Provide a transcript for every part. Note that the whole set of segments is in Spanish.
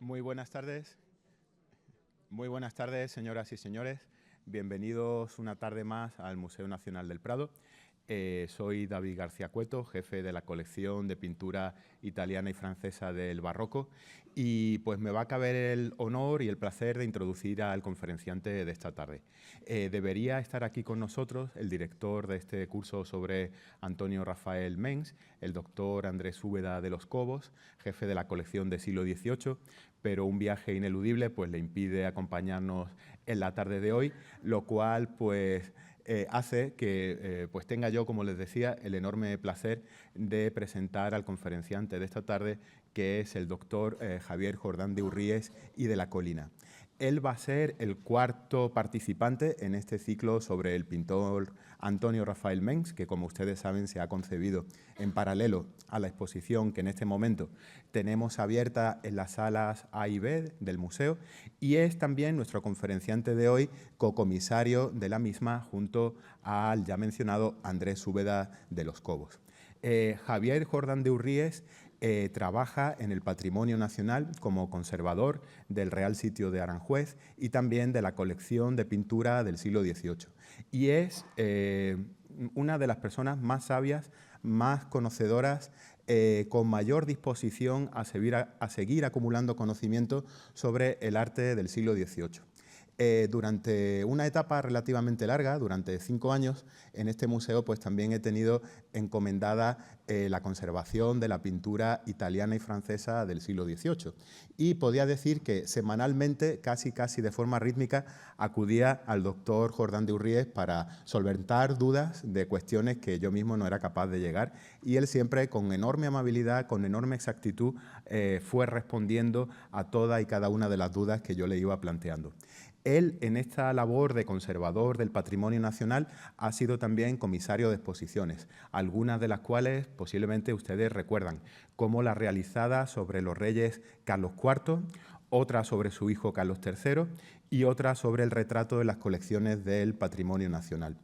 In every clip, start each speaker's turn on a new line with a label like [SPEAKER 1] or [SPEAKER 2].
[SPEAKER 1] Muy buenas tardes. Muy buenas tardes, señoras y señores. Bienvenidos una tarde más al Museo Nacional del Prado. Soy David García Cueto, jefe de la colección de pintura italiana y francesa del Barroco, y pues me va a caber el honor y el placer de introducir al conferenciante de esta tarde. Debería estar aquí con nosotros el director de este curso sobre Antonio Rafael Mengs, el doctor Andrés Úbeda de los Cobos, jefe de la colección del siglo XVIII, pero un viaje ineludible pues le impide acompañarnos en la tarde de hoy, lo cual pues hace que pues tenga yo, como les decía, el enorme placer de presentar al conferenciante de esta tarde, que es el doctor Javier Jordán de Urríez y de la Colina. Él va a ser el cuarto participante en este ciclo sobre el pintor Antonio Rafael Mengs, que como ustedes saben se ha concebido en paralelo a la exposición que en este momento tenemos abierta en las salas A y B del museo, y es también nuestro conferenciante de hoy, cocomisario de la misma junto al ya mencionado Andrés Úbeda de los Cobos. Javier Jordán de Urríez trabaja en el Patrimonio Nacional como conservador del Real Sitio de Aranjuez y también de la colección de pintura del siglo XVIII. Y es una de las personas más sabias, más conocedoras, con mayor disposición a seguir acumulando conocimiento sobre el arte del siglo XVIII. Durante una etapa relativamente larga, durante 5 años, en este museo pues también he tenido encomendada la conservación de la pintura italiana y francesa del siglo XVIII. Y podía decir que semanalmente, casi de forma rítmica, acudía al doctor Jordán de Urríez para solventar dudas de cuestiones que yo mismo no era capaz de llegar, y él siempre con enorme amabilidad, con enorme exactitud, fue respondiendo a toda y cada una de las dudas que yo le iba planteando. Él, en esta labor de conservador del patrimonio nacional, ha sido también comisario de exposiciones, algunas de las cuales posiblemente ustedes recuerdan, como la realizada sobre los reyes Carlos IV, otra sobre su hijo Carlos III y otra sobre el retrato de las colecciones del patrimonio nacional.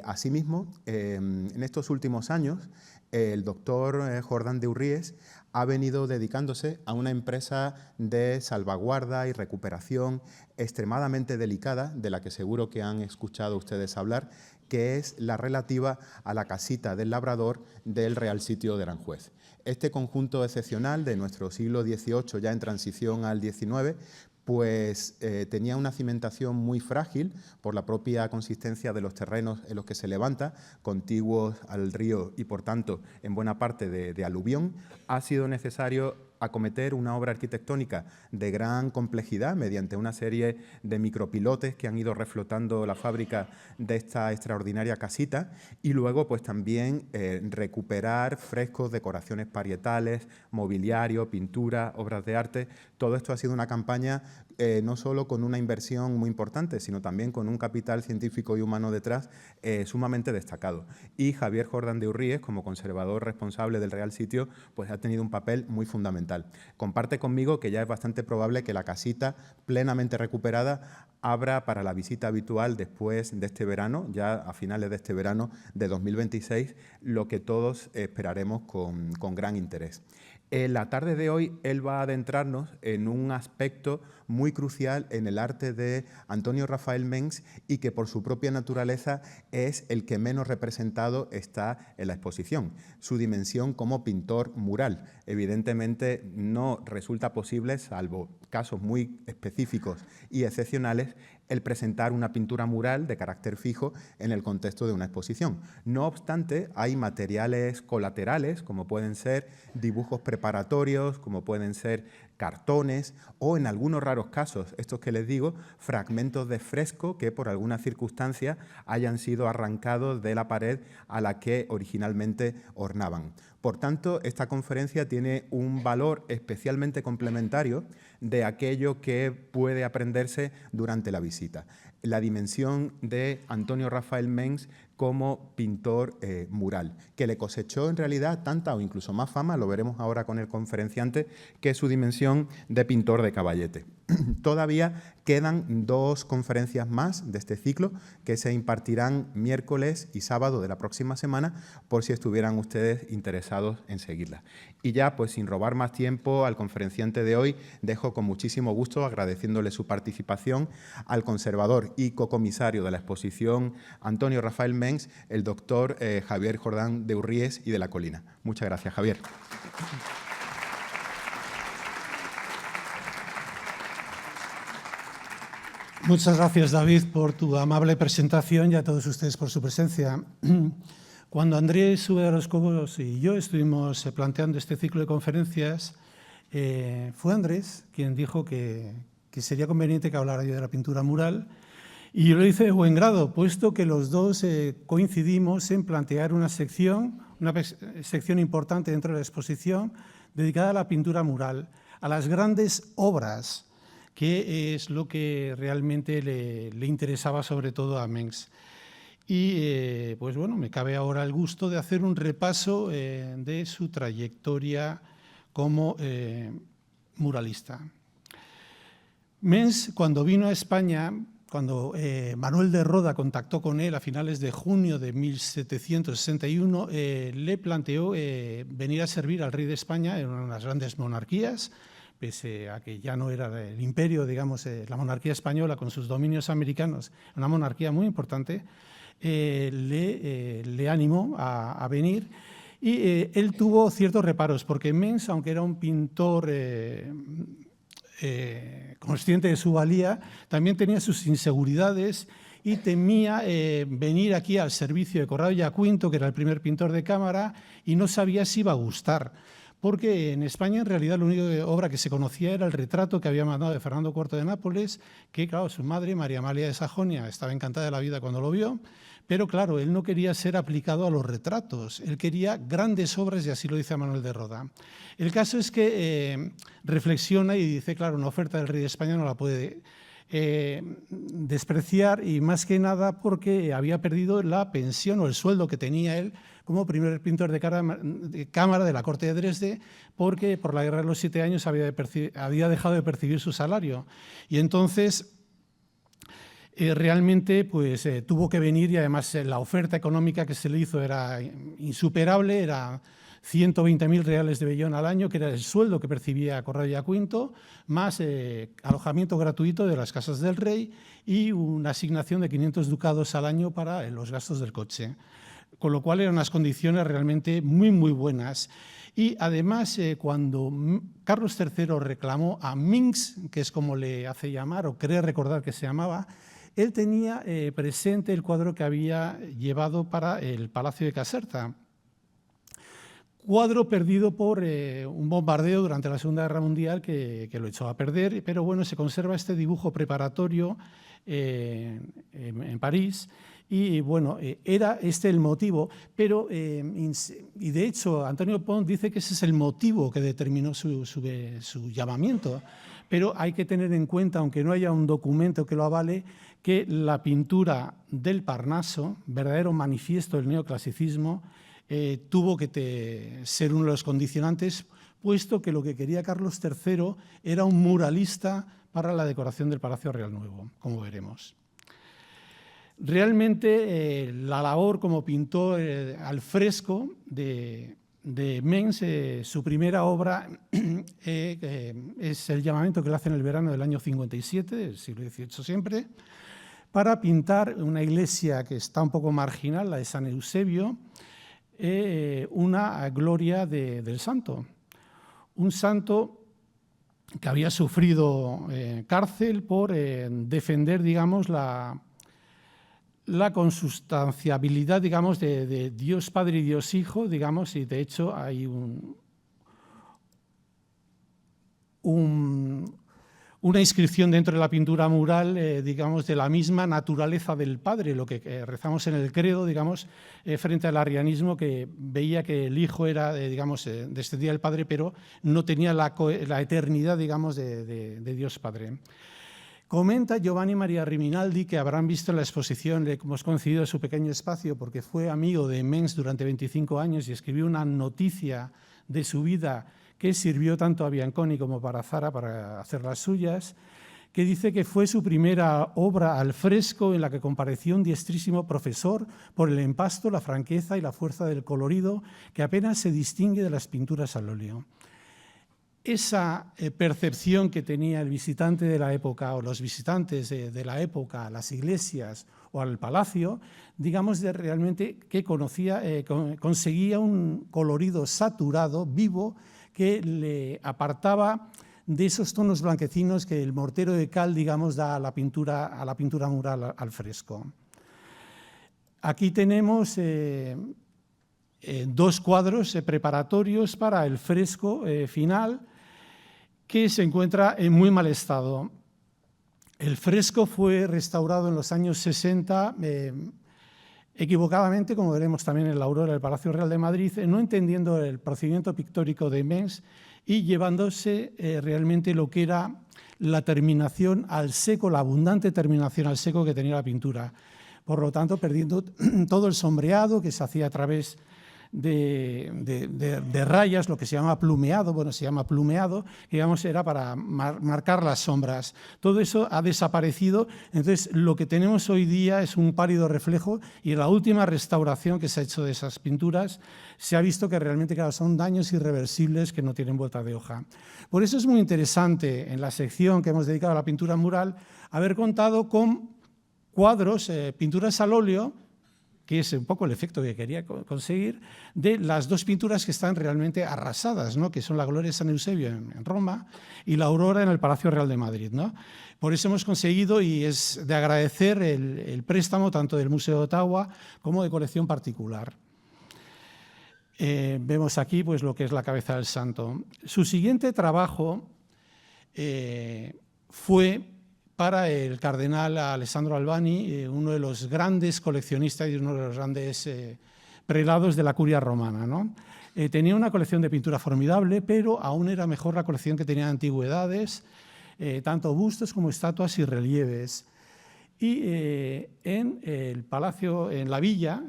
[SPEAKER 1] Asimismo, en estos últimos años, el doctor Jordán de Urríez ha venido dedicándose a una empresa de salvaguarda y recuperación extremadamente delicada, de la que seguro que han escuchado ustedes hablar, que es la relativa a la casita del Labrador del Real Sitio de Aranjuez. Este conjunto excepcional de nuestro siglo XVIII, ya en transición al XIX, pues tenía una cimentación muy frágil por la propia consistencia de los terrenos en los que se levanta, contiguos al río y, por tanto, en buena parte de aluvión. Ha sido necesario acometer una obra arquitectónica de gran complejidad mediante una serie de micropilotes que han ido reflotando la fábrica de esta extraordinaria casita, y luego pues también recuperar frescos, decoraciones parietales, mobiliario, pintura, obras de arte. Todo esto ha sido una campaña no solo con una inversión muy importante, sino también con un capital científico y humano detrás sumamente destacado. Y Javier Jordán de Urríez, como conservador responsable del Real Sitio, pues ha tenido un papel muy fundamental. Comparte conmigo que ya es bastante probable que la casita, plenamente recuperada, abra para la visita habitual después de este verano, ya a finales de este verano de 2026, lo que todos esperaremos con gran interés. En la tarde de hoy él va a adentrarnos en un aspecto muy crucial en el arte de Antonio Rafael Mengs, y que por su propia naturaleza es el que menos representado está en la exposición: su dimensión como pintor mural. Evidentemente no resulta posible, salvo casos muy específicos y excepcionales, el presentar una pintura mural de carácter fijo en el contexto de una exposición. No obstante, hay materiales colaterales, como pueden ser dibujos preparatorios, como pueden ser cartones, o en algunos raros casos, estos que les digo, fragmentos de fresco que por alguna circunstancia hayan sido arrancados de la pared a la que originalmente ornaban. Por tanto, esta conferencia tiene un valor especialmente complementario de aquello que puede aprenderse durante la visita: la dimensión de Antonio Rafael Mengs como pintor mural, que le cosechó en realidad tanta o incluso más fama, lo veremos ahora con el conferenciante, que su dimensión de pintor de caballete. Todavía quedan 2 conferencias más de este ciclo que se impartirán miércoles y sábado de la próxima semana, por si estuvieran ustedes interesados interesados en seguirla. Y ya, pues sin robar más tiempo al conferenciante de hoy, dejo con muchísimo gusto, agradeciéndole su participación, al conservador y cocomisario de la exposición Antonio Rafael Mengs, el doctor Javier Jordán de Urries y de la Colina. Muchas gracias, Javier.
[SPEAKER 2] Muchas gracias, David, por tu amable presentación y a todos ustedes por su presencia. Cuando Andrés V. de los Cobos y yo estuvimos planteando este ciclo de conferencias, fue Andrés quien dijo que sería conveniente que hablara yo de la pintura mural, y yo lo hice de buen grado, puesto que los dos coincidimos en plantear una sección importante dentro de la exposición dedicada a la pintura mural, a las grandes obras, que es lo que realmente le interesaba sobre todo a Mengs. Y pues bueno, me cabe ahora el gusto de hacer un repaso de su trayectoria como muralista. Mengs, cuando vino a España, cuando Manuel de Roda contactó con él a finales de junio de 1761, le planteó venir a servir al rey de España en una de las grandes monarquías, pese a que ya no era el imperio, digamos, la monarquía española con sus dominios americanos, una monarquía muy importante, le animó a venir, y él tuvo ciertos reparos, porque Mengs, aunque era un pintor consciente de su valía, también tenía sus inseguridades y temía venir aquí al servicio de Corrado y Acuinto, que era el primer pintor de cámara, y no sabía si iba a gustar. Porque en España, en realidad, la única obra que se conocía era el retrato que había mandado de Fernando IV de Nápoles, que, claro, su madre, María Amalia de Sajonia, estaba encantada de la vida cuando lo vio, pero, claro, él no quería ser aplicado a los retratos, él quería grandes obras, y así lo dice Manuel de Roda. El caso es que reflexiona y dice, claro, una oferta del rey de España no la puede despreciar, y más que nada porque había perdido la pensión o el sueldo que tenía él como primer pintor de cámara de la corte de Dresde, porque por la guerra de los 7 años había dejado de percibir su salario. Y entonces realmente pues, tuvo que venir, y además la oferta económica que se le hizo era insuperable, era 120.000 reales de vellón al año, que era el sueldo que percibía Corrado y Acuinto, más alojamiento gratuito de las casas del rey y una asignación de 500 ducados al año para los gastos del coche. Con lo cual eran unas condiciones realmente muy, muy buenas. Y además, cuando Carlos III reclamó a Mengs, que es como le hace llamar, o cree recordar que se llamaba, él tenía presente el cuadro que había llevado para el Palacio de Caserta. Cuadro perdido por un bombardeo durante la Segunda Guerra Mundial que lo echó a perder, pero bueno, se conserva este dibujo preparatorio en París. Y bueno, era este el motivo, pero, y de hecho Antonio Pons dice que ese es el motivo que determinó su llamamiento, pero hay que tener en cuenta, aunque no haya un documento que lo avale, que la pintura del Parnaso, verdadero manifiesto del neoclasicismo, tuvo que ser uno de los condicionantes, puesto que lo que quería Carlos III era un muralista para la decoración del Palacio Real Nuevo, como veremos. Realmente la labor como pintor al fresco de Mengs, su primera obra es el llamamiento que le hace en el verano del año 57, del siglo XVIII siempre, para pintar una iglesia que está un poco marginal, la de San Eusebio, una gloria del santo. Un santo que había sufrido cárcel por defender, digamos, la consustanciabilidad, digamos, de Dios Padre y Dios Hijo, digamos, y de hecho hay una inscripción dentro de la pintura mural, digamos, de la misma naturaleza del Padre, lo que rezamos en el credo, digamos, frente al arrianismo, que veía que el Hijo era, digamos, descendía del Padre, pero no tenía la eternidad, digamos, de Dios Padre. Comenta Giovanni Maria Riminaldi, que habrán visto en la exposición, le hemos concedido su pequeño espacio porque fue amigo de Mengs durante 25 años y escribió una noticia de su vida que sirvió tanto a Bianconi como para Zara para hacer las suyas, que dice que fue su primera obra al fresco en la que compareció un diestrísimo profesor por el empasto, la franqueza y la fuerza del colorido que apenas se distingue de las pinturas al óleo. Esa percepción que tenía el visitante de la época o los visitantes de la época a las iglesias o al palacio, digamos de realmente que conseguía un colorido saturado, vivo, que le apartaba de esos tonos blanquecinos que el mortero de cal, digamos, da a la pintura mural al fresco. Aquí tenemos dos cuadros preparatorios para el fresco final, que se encuentra en muy mal estado. El fresco fue restaurado en los años 60, equivocadamente, como veremos también en la Aurora del Palacio Real de Madrid, no entendiendo el procedimiento pictórico de Mengs y llevándose realmente lo que era la terminación al seco, la abundante terminación al seco que tenía la pintura. Por lo tanto, perdiendo todo el sombreado que se hacía a través de rayas, lo que se llama plumeado, que digamos era para marcar las sombras. Todo eso ha desaparecido, entonces lo que tenemos hoy día es un pálido reflejo y en la última restauración que se ha hecho de esas pinturas se ha visto que realmente son daños irreversibles que no tienen vuelta de hoja. Por eso es muy interesante en la sección que hemos dedicado a la pintura mural haber contado con cuadros, pinturas al óleo, que es un poco el efecto que quería conseguir, de las dos pinturas que están realmente arrasadas, ¿no? Que son la Gloria de San Eusebio en Roma y la Aurora en el Palacio Real de Madrid, ¿no? Por eso hemos conseguido, y es de agradecer, el préstamo tanto del Museo de Ottawa como de colección particular. Vemos aquí pues, lo que es la cabeza del santo. Su siguiente trabajo fue para el cardenal Alessandro Albani, uno de los grandes coleccionistas y uno de los grandes prelados de la curia romana, ¿no? Tenía una colección de pintura formidable, pero aún era mejor la colección que tenía de antigüedades, tanto bustos como estatuas y relieves. Y en el palacio, en la villa,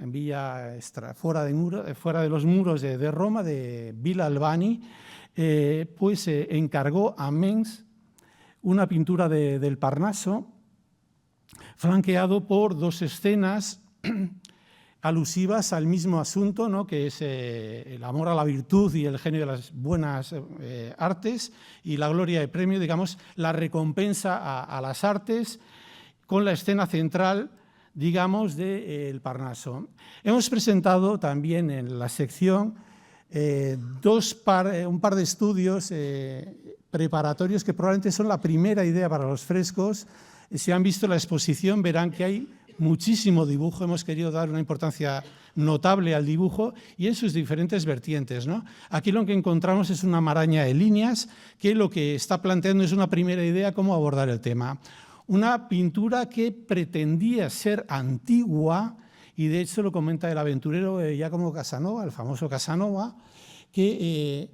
[SPEAKER 2] fuera de los muros de Roma, de Villa Albani, pues encargó a Mengs una pintura del Parnaso, flanqueado por dos escenas alusivas al mismo asunto, ¿no? Que es el amor a la virtud y el genio de las buenas artes y la gloria de premio, digamos, la recompensa a las artes, con la escena central, digamos, del Parnaso. Hemos presentado también en la sección un par de estudios preparatorios que probablemente son la primera idea para los frescos. Si han visto la exposición verán que hay muchísimo dibujo, hemos querido dar una importancia notable al dibujo y en sus diferentes vertientes, ¿no? Aquí lo que encontramos es una maraña de líneas que lo que está planteando es una primera idea cómo abordar el tema. Una pintura que pretendía ser antigua y de hecho lo comenta el aventurero Giacomo Casanova, el famoso Casanova, que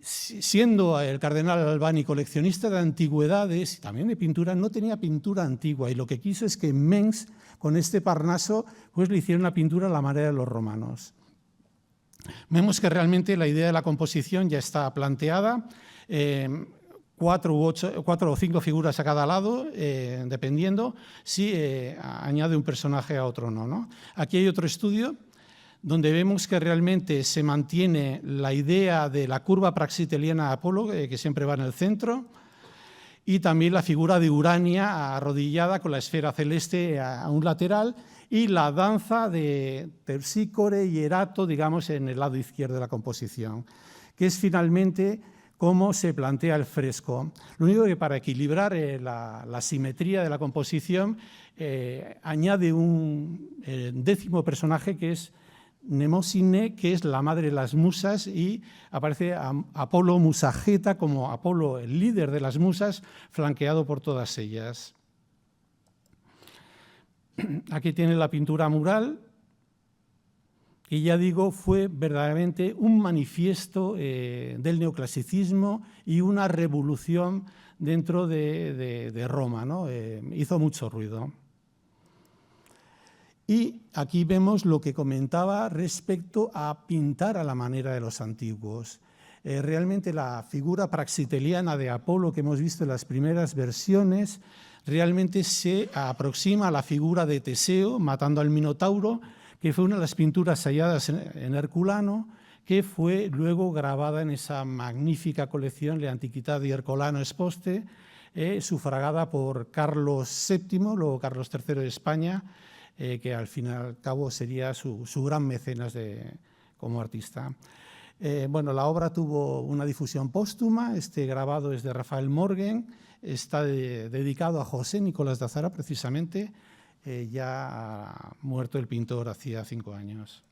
[SPEAKER 2] siendo el cardenal Albani coleccionista de antigüedades y también de pintura, no tenía pintura antigua y lo que quiso es que Mengs, con este Parnaso, pues le hiciera una pintura a la manera de los romanos. Vemos que realmente la idea de la composición ya está planteada, 4 o 5 figuras a cada lado, dependiendo si añade un personaje a otro o no, ¿no? Aquí hay otro estudio donde vemos que realmente se mantiene la idea de la curva praxiteliana de Apolo, que siempre va en el centro, y también la figura de Urania arrodillada con la esfera celeste a un lateral y la danza de Terpsícore y Erato, digamos, en el lado izquierdo de la composición, que es finalmente cómo se plantea el fresco. Lo único que para equilibrar la simetría de la composición añade un décimo personaje que es Mnemosine, que es la madre de las musas, y aparece Apolo Musageta como Apolo, el líder de las musas, flanqueado por todas ellas. Aquí tiene la pintura mural, que ya digo fue verdaderamente un manifiesto del neoclasicismo y una revolución dentro de Roma, ¿no? Hizo mucho ruido. Y aquí vemos lo que comentaba respecto a pintar a la manera de los antiguos. Realmente la figura praxiteliana de Apolo que hemos visto en las primeras versiones realmente se aproxima a la figura de Teseo matando al Minotauro, que fue una de las pinturas halladas en Herculano, que fue luego grabada en esa magnífica colección Le Antiquità di Ercolano Esposte, sufragada por Carlos VII, luego Carlos III de España, que al fin y al cabo sería su gran mecenas como artista. Bueno, la obra tuvo una difusión póstuma. Este grabado es de Rafael Morgen, está dedicado a José Nicolás de Azara, precisamente, ya ha muerto el pintor hacía 5 años.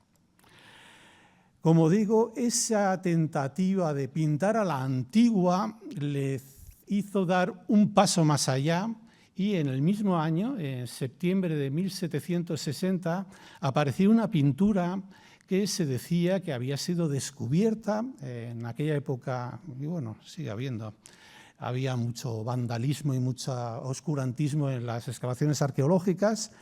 [SPEAKER 2] Como digo, esa tentativa de pintar a la antigua le hizo dar un paso más allá y en el mismo año, en septiembre de 1760, apareció una pintura que se decía que había sido descubierta en aquella época, y bueno, sigue habiendo. Había mucho vandalismo y mucho oscurantismo en las excavaciones arqueológicas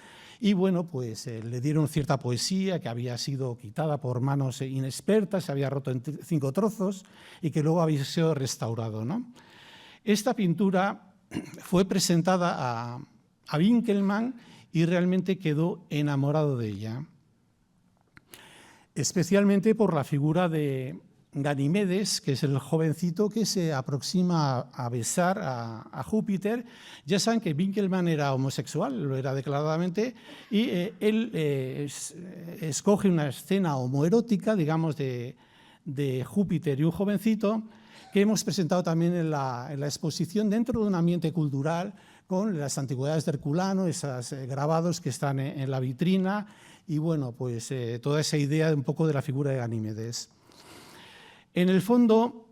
[SPEAKER 2] y bueno, pues le dieron cierta poesía que había sido quitada por manos inexpertas, se había roto en 5 trozos y que luego había sido restaurado, ¿no? Esta pintura fue presentada a Winkelmann y realmente quedó enamorado de ella, especialmente por la figura de Ganimedes, que es el jovencito que se aproxima a besar a Júpiter. Ya saben que Winkelmann era homosexual, lo era declaradamente, y él escoge una escena homoerótica, digamos, de Júpiter y un jovencito, que hemos presentado también en la exposición dentro de un ambiente cultural con las antigüedades de Herculano, esos grabados que están en la vitrina y bueno, pues toda esa idea de un poco de la figura de Ganímedes. En el fondo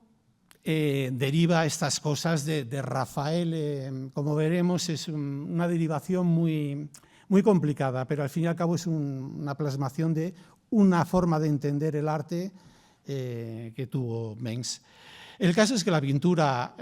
[SPEAKER 2] deriva estas cosas de Rafael, como veremos es una derivación muy complicada, pero al fin y al cabo es una plasmación de una forma de entender el arte que tuvo Mengs. El caso es que la pintura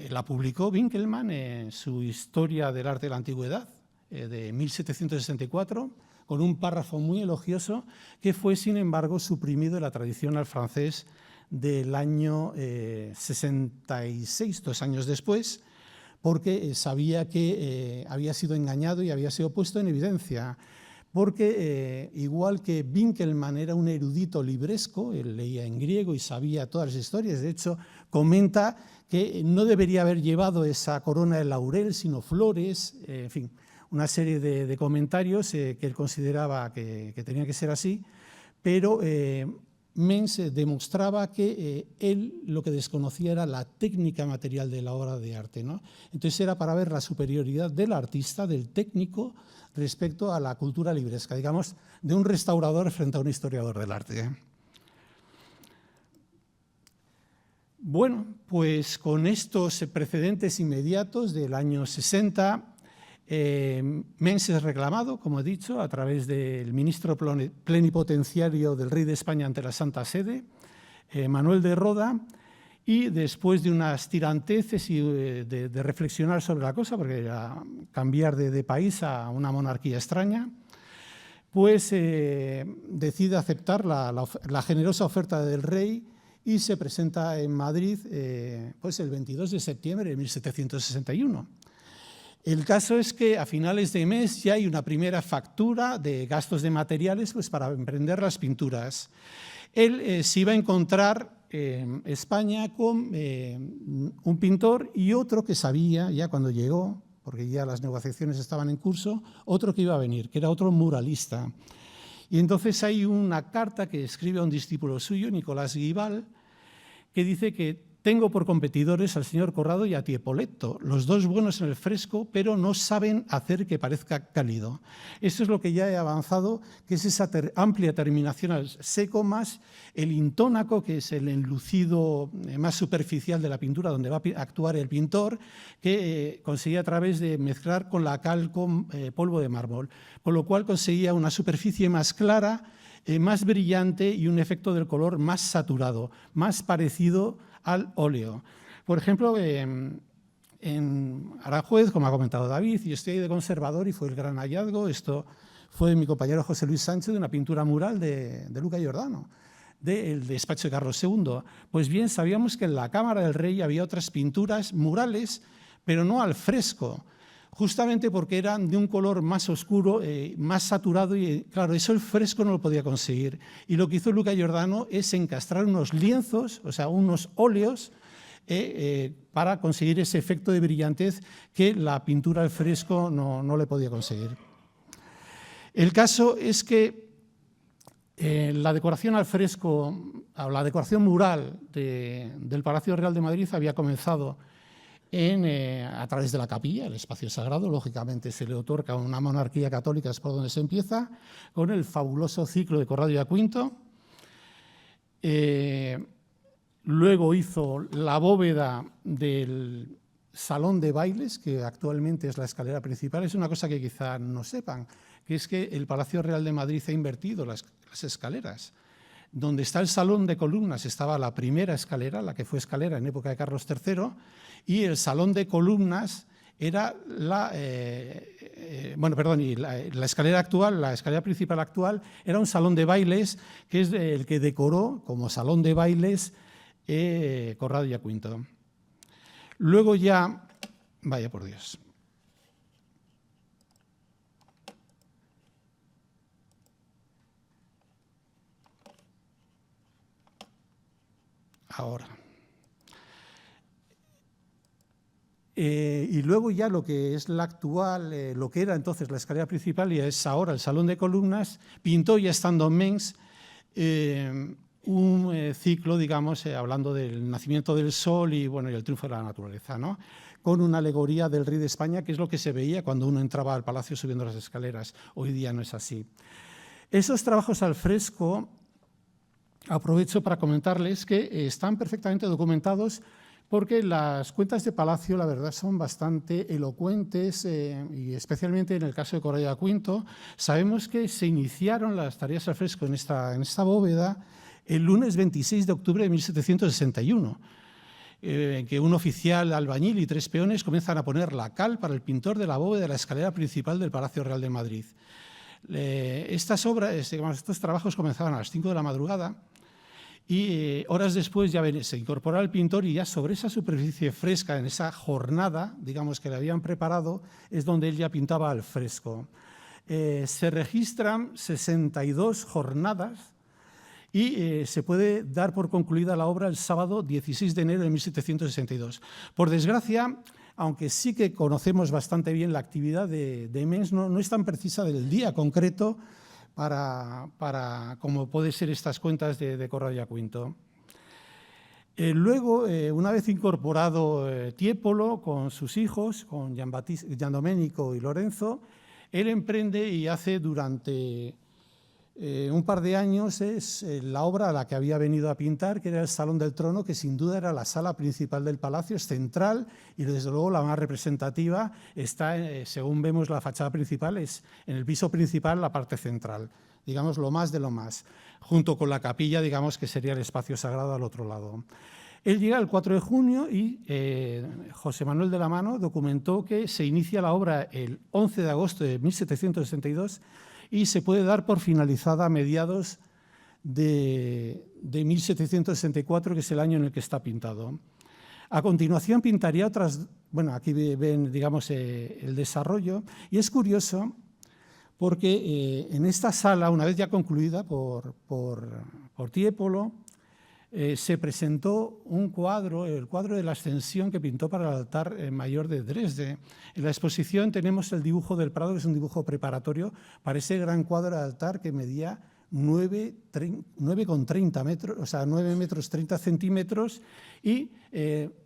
[SPEAKER 2] la publicó Winkelmann en su Historia del Arte de la Antigüedad de 1764, con un párrafo muy elogioso que fue, sin embargo, suprimido de la tradición al francés del año 66, 2 años después, porque sabía que había sido engañado y había sido puesto en evidencia. Porque igual que Winkelmann era un erudito libresco, él leía en griego y sabía todas las historias, de hecho comenta que no debería haber llevado esa corona de laurel, sino flores, en fin, una serie de comentarios que él consideraba que tenía que ser así, pero Mengs demostraba que él lo que desconocía era la técnica material de la obra de arte, ¿no? Entonces era para ver la superioridad del artista, del técnico, respecto a la cultura libresca, digamos, de un restaurador frente a un historiador del arte. Bueno, pues con estos precedentes inmediatos del año 60, Mengs es reclamado, como he dicho, a través del ministro plenipotenciario del rey de España ante la Santa Sede, Manuel de Roda, y después de unas tiranteces y de reflexionar sobre la cosa, porque era cambiar de país a una monarquía extraña, pues decide aceptar la generosa oferta del rey y se presenta en Madrid pues el 22 de septiembre de 1761. El caso es que a finales de mes ya hay una primera factura de gastos de materiales pues, para emprender las pinturas. Él se iba a encontrar en España con un pintor y otro que sabía, ya cuando llegó, porque ya las negociaciones estaban en curso, otro que iba a venir, que era otro muralista. Y entonces hay una carta que escribe a un discípulo suyo, Nicolás Guibal, que dice que tengo por competidores al señor Corrado y a Tieppoletto, los dos buenos en el fresco, pero no saben hacer que parezca cálido. Esto es lo que ya he avanzado, que es esa amplia terminación al seco más el intónaco, que es el enlucido más superficial de la pintura, donde va a actuar el pintor, que conseguía a través de mezclar con la cal con polvo de mármol, con lo cual conseguía una superficie más clara, más brillante y un efecto del color más saturado, más parecido al óleo. Por ejemplo, en Aranjuez, como ha comentado David, y estoy ahí de conservador y fue el gran hallazgo, esto fue de mi compañero José Luis Sánchez, de una pintura mural de Luca Giordano. del despacho de Carlos II. Pues bien, sabíamos que en la Cámara del Rey había otras pinturas murales, pero no al fresco, justamente porque eran de un color más oscuro, más saturado, y claro, eso el fresco no lo podía conseguir. Y lo que hizo Luca Giordano es encastrar unos lienzos, o sea, unos óleos, para conseguir ese efecto de brillantez que la pintura al fresco no le podía conseguir. El caso es que la decoración al fresco, o la decoración mural del Palacio Real de Madrid había comenzado a través de la capilla, el espacio sagrado. Lógicamente se le otorga a una monarquía católica, es por donde se empieza, con el fabuloso ciclo de Corrado y Quinto. Luego hizo la bóveda del salón de bailes, que actualmente es la escalera principal. Es una cosa que quizá no sepan, que es que el Palacio Real de Madrid ha invertido las escaleras. Donde está el salón de columnas estaba la primera escalera, la que fue escalera en época de Carlos III, y el salón de columnas era la escalera actual, la escalera principal actual, era un salón de bailes que es el que decoró como salón de bailes Corrado y Quinto. Luego ya, vaya por Dios. Ahora. Y luego ya lo que es la actual, lo que era entonces la escalera principal y es ahora el salón de columnas, pintó ya estando Mengs un ciclo, digamos, hablando del nacimiento del sol y, bueno, y el triunfo de la naturaleza, ¿no? Con una alegoría del rey de España, que es lo que se veía cuando uno entraba al palacio subiendo las escaleras. Hoy día no es así. Esos trabajos al fresco, aprovecho para comentarles que están perfectamente documentados porque las cuentas de Palacio, la verdad, son bastante elocuentes y especialmente en el caso de Corrado y Quinto. Sabemos que se iniciaron las tareas al fresco en esta bóveda el lunes 26 de octubre de 1761, en que un oficial albañil y 3 peones comienzan a poner la cal para el pintor de la bóveda de la escalera principal del Palacio Real de Madrid. Estas obras, digamos, estos trabajos comenzaban a las 5 de la madrugada y horas después ya se incorpora el pintor y ya sobre esa superficie fresca, en esa jornada, digamos, que le habían preparado, es donde él ya pintaba al fresco. Se registran 62 jornadas y se puede dar por concluida la obra el sábado 16 de enero de 1762. Por desgracia, aunque sí que conocemos bastante bien la actividad de Mengs, no es tan precisa del día concreto para como puede ser estas cuentas de Corrado y Quinto. Luego, una vez incorporado Tiepolo con sus hijos, con Gian Domenico y Lorenzo, él emprende y hace durante un par de años la obra a la que había venido a pintar, que era el Salón del Trono, que sin duda era la sala principal del palacio, es central y desde luego la más representativa. Está, según vemos la fachada principal, es en el piso principal la parte central, digamos lo más de lo más, junto con la capilla, digamos que sería el espacio sagrado al otro lado. Él llega el 4 de junio y José Manuel de la Mano documentó que se inicia la obra el 11 de agosto de 1762 y se puede dar por finalizada a mediados de 1764, que es el año en el que está pintado. A continuación pintaría otras, bueno, aquí ven, digamos, el desarrollo, y es curioso porque en esta sala, una vez ya concluida por Tiepolo, se presentó un cuadro, el cuadro de la Ascensión que pintó para el altar mayor de Dresde. En la exposición tenemos el dibujo del Prado, que es un dibujo preparatorio para ese gran cuadro de altar que medía 9,30 metros, o sea, 9 metros 30 centímetros, y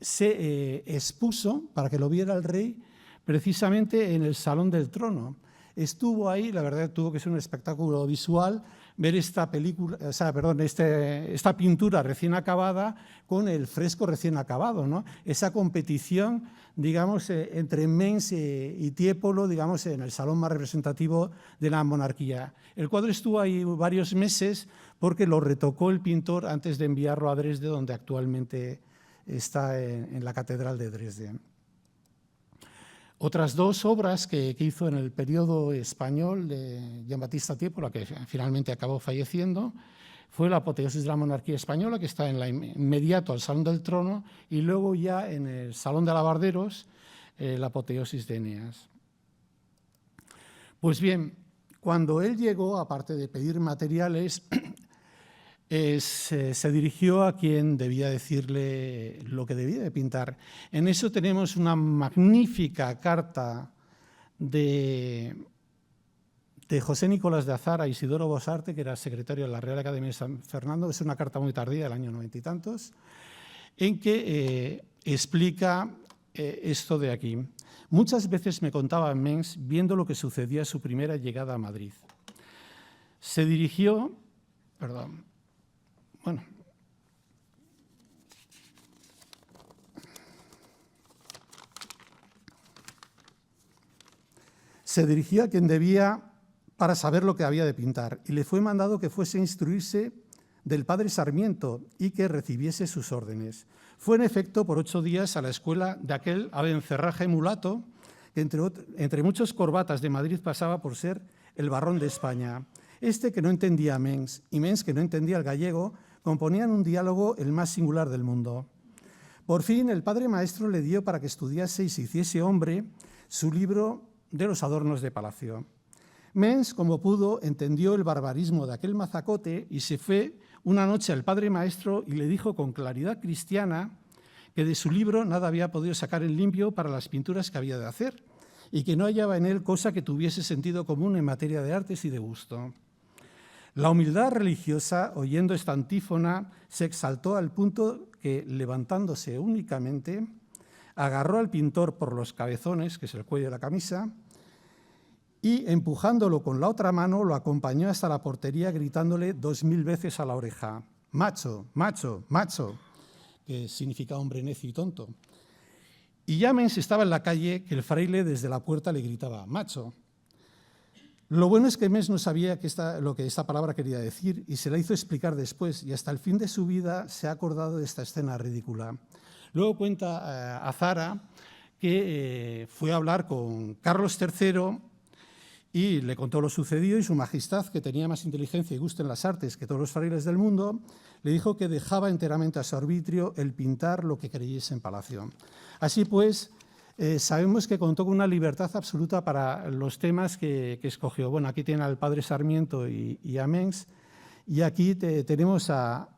[SPEAKER 2] se expuso para que lo viera el rey precisamente en el Salón del Trono. Estuvo ahí, la verdad tuvo que ser un espectáculo visual ver esta pintura recién acabada con el fresco recién acabado, ¿no? Esa competición, digamos, entre Mengs y Tiepolo, digamos, en el salón más representativo de la monarquía. El cuadro estuvo ahí varios meses porque lo retocó el pintor antes de enviarlo a Dresde, donde actualmente está en la Catedral de Dresde. Otras dos obras que hizo en el periodo español de Gian Battista Tiepolo, que finalmente acabó falleciendo, Fue la apoteosis de la monarquía española, que está inmediato al Salón del Trono, y luego ya en el Salón de Alabarderos, la apoteosis de Eneas. Pues bien, cuando él llegó, aparte de pedir materiales, se dirigió a quien debía decirle lo que debía de pintar. En eso tenemos una magnífica carta de José Nicolás de Azara a Isidoro Bosarte, que era secretario de la Real Academia de San Fernando. Es una carta muy tardía, del año 90 y tantos, en que explica esto de aquí. Muchas veces me contaba Mens viendo lo que sucedía a su primera llegada a Madrid. Se dirigió, se dirigió a quien debía para saber lo que había de pintar, y le fue mandado que fuese a instruirse del padre Sarmiento y que recibiese sus órdenes. Fue en efecto por 8 días a la escuela de aquel abencerraje mulato que entre muchos corbatas de Madrid pasaba por ser el barrón de España. Este, que no entendía a Mens, y Mens, que no entendía el gallego, componían un diálogo el más singular del mundo. Por fin el padre maestro le dio para que estudiase y se hiciese hombre su libro de los adornos de palacio. Mens, como pudo, entendió el barbarismo de aquel mazacote y se fue una noche al padre maestro y le dijo con claridad cristiana que de su libro nada había podido sacar en limpio para las pinturas que había de hacer y que no hallaba en él cosa que tuviese sentido común en materia de artes y de gusto. La humildad religiosa, oyendo esta antífona, se exaltó al punto que, levantándose únicamente, agarró al pintor por los cabezones, que es el cuello de la camisa, y, empujándolo con la otra mano, lo acompañó hasta la portería gritándole 2000 veces a la oreja: «Macho, macho, macho», que significa hombre necio y tonto. Y ya Mens estaba en la calle, que el fraile desde la puerta le gritaba: «Macho». Lo bueno es que Mens no sabía lo que esta palabra quería decir y se la hizo explicar después, y hasta el fin de su vida se ha acordado de esta escena ridícula. Luego cuenta Azara que fue a hablar con Carlos III y le contó lo sucedido, y su majestad, que tenía más inteligencia y gusto en las artes que todos los frailes del mundo, le dijo que dejaba enteramente a su arbitrio el pintar lo que creyese en palacio. Así pues, sabemos que contó con una libertad absoluta para los temas que escogió. Bueno, aquí tiene al padre Sarmiento y a Mens, y aquí tenemos a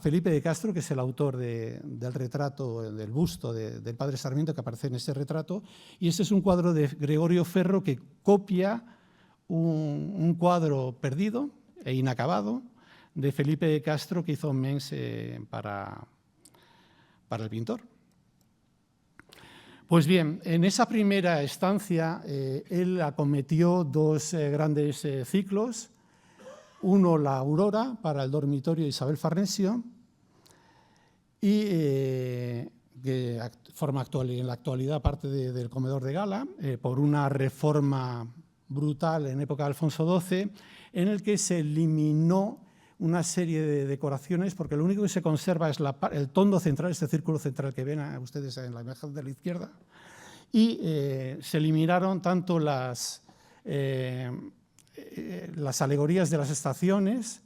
[SPEAKER 2] Felipe de Castro, que es el autor del retrato, del busto del padre Sarmiento que aparece en ese retrato, y este es un cuadro de Gregorio Ferro que copia un cuadro perdido e inacabado de Felipe de Castro que hizo Mens para el pintor. Pues bien, en esa primera estancia él acometió 2 grandes ciclos. Uno, la Aurora, para el dormitorio de Isabel Farnesio, y que forma en la actualidad parte del comedor de gala, por una reforma brutal en época de Alfonso XII, en el que se eliminó una serie de decoraciones, porque lo único que se conserva es el tondo central, este círculo central que ven ustedes en la imagen de la izquierda, y se eliminaron tanto las alegorías de las estaciones,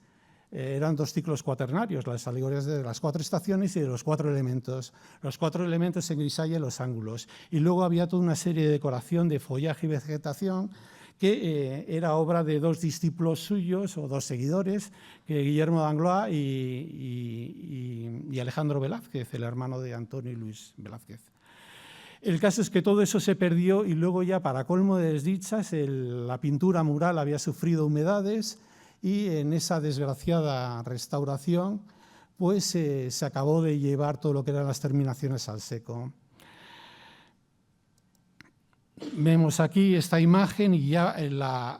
[SPEAKER 2] eran 2 ciclos cuaternarios, las alegorías de las 4 estaciones y de los 4 elementos. Los 4 elementos en grisalla y los ángulos. Y luego había toda una serie de decoración de follaje y vegetación que era obra de 2 discípulos suyos o 2 seguidores, Guillermo d'Anglois y Alejandro Velázquez, el hermano de Antonio y Luis Velázquez. El caso es que todo eso se perdió y luego ya, para colmo de desdichas, la pintura mural había sufrido humedades y en esa desgraciada restauración pues se acabó de llevar todo lo que eran las terminaciones al seco. Vemos aquí esta imagen y ya en la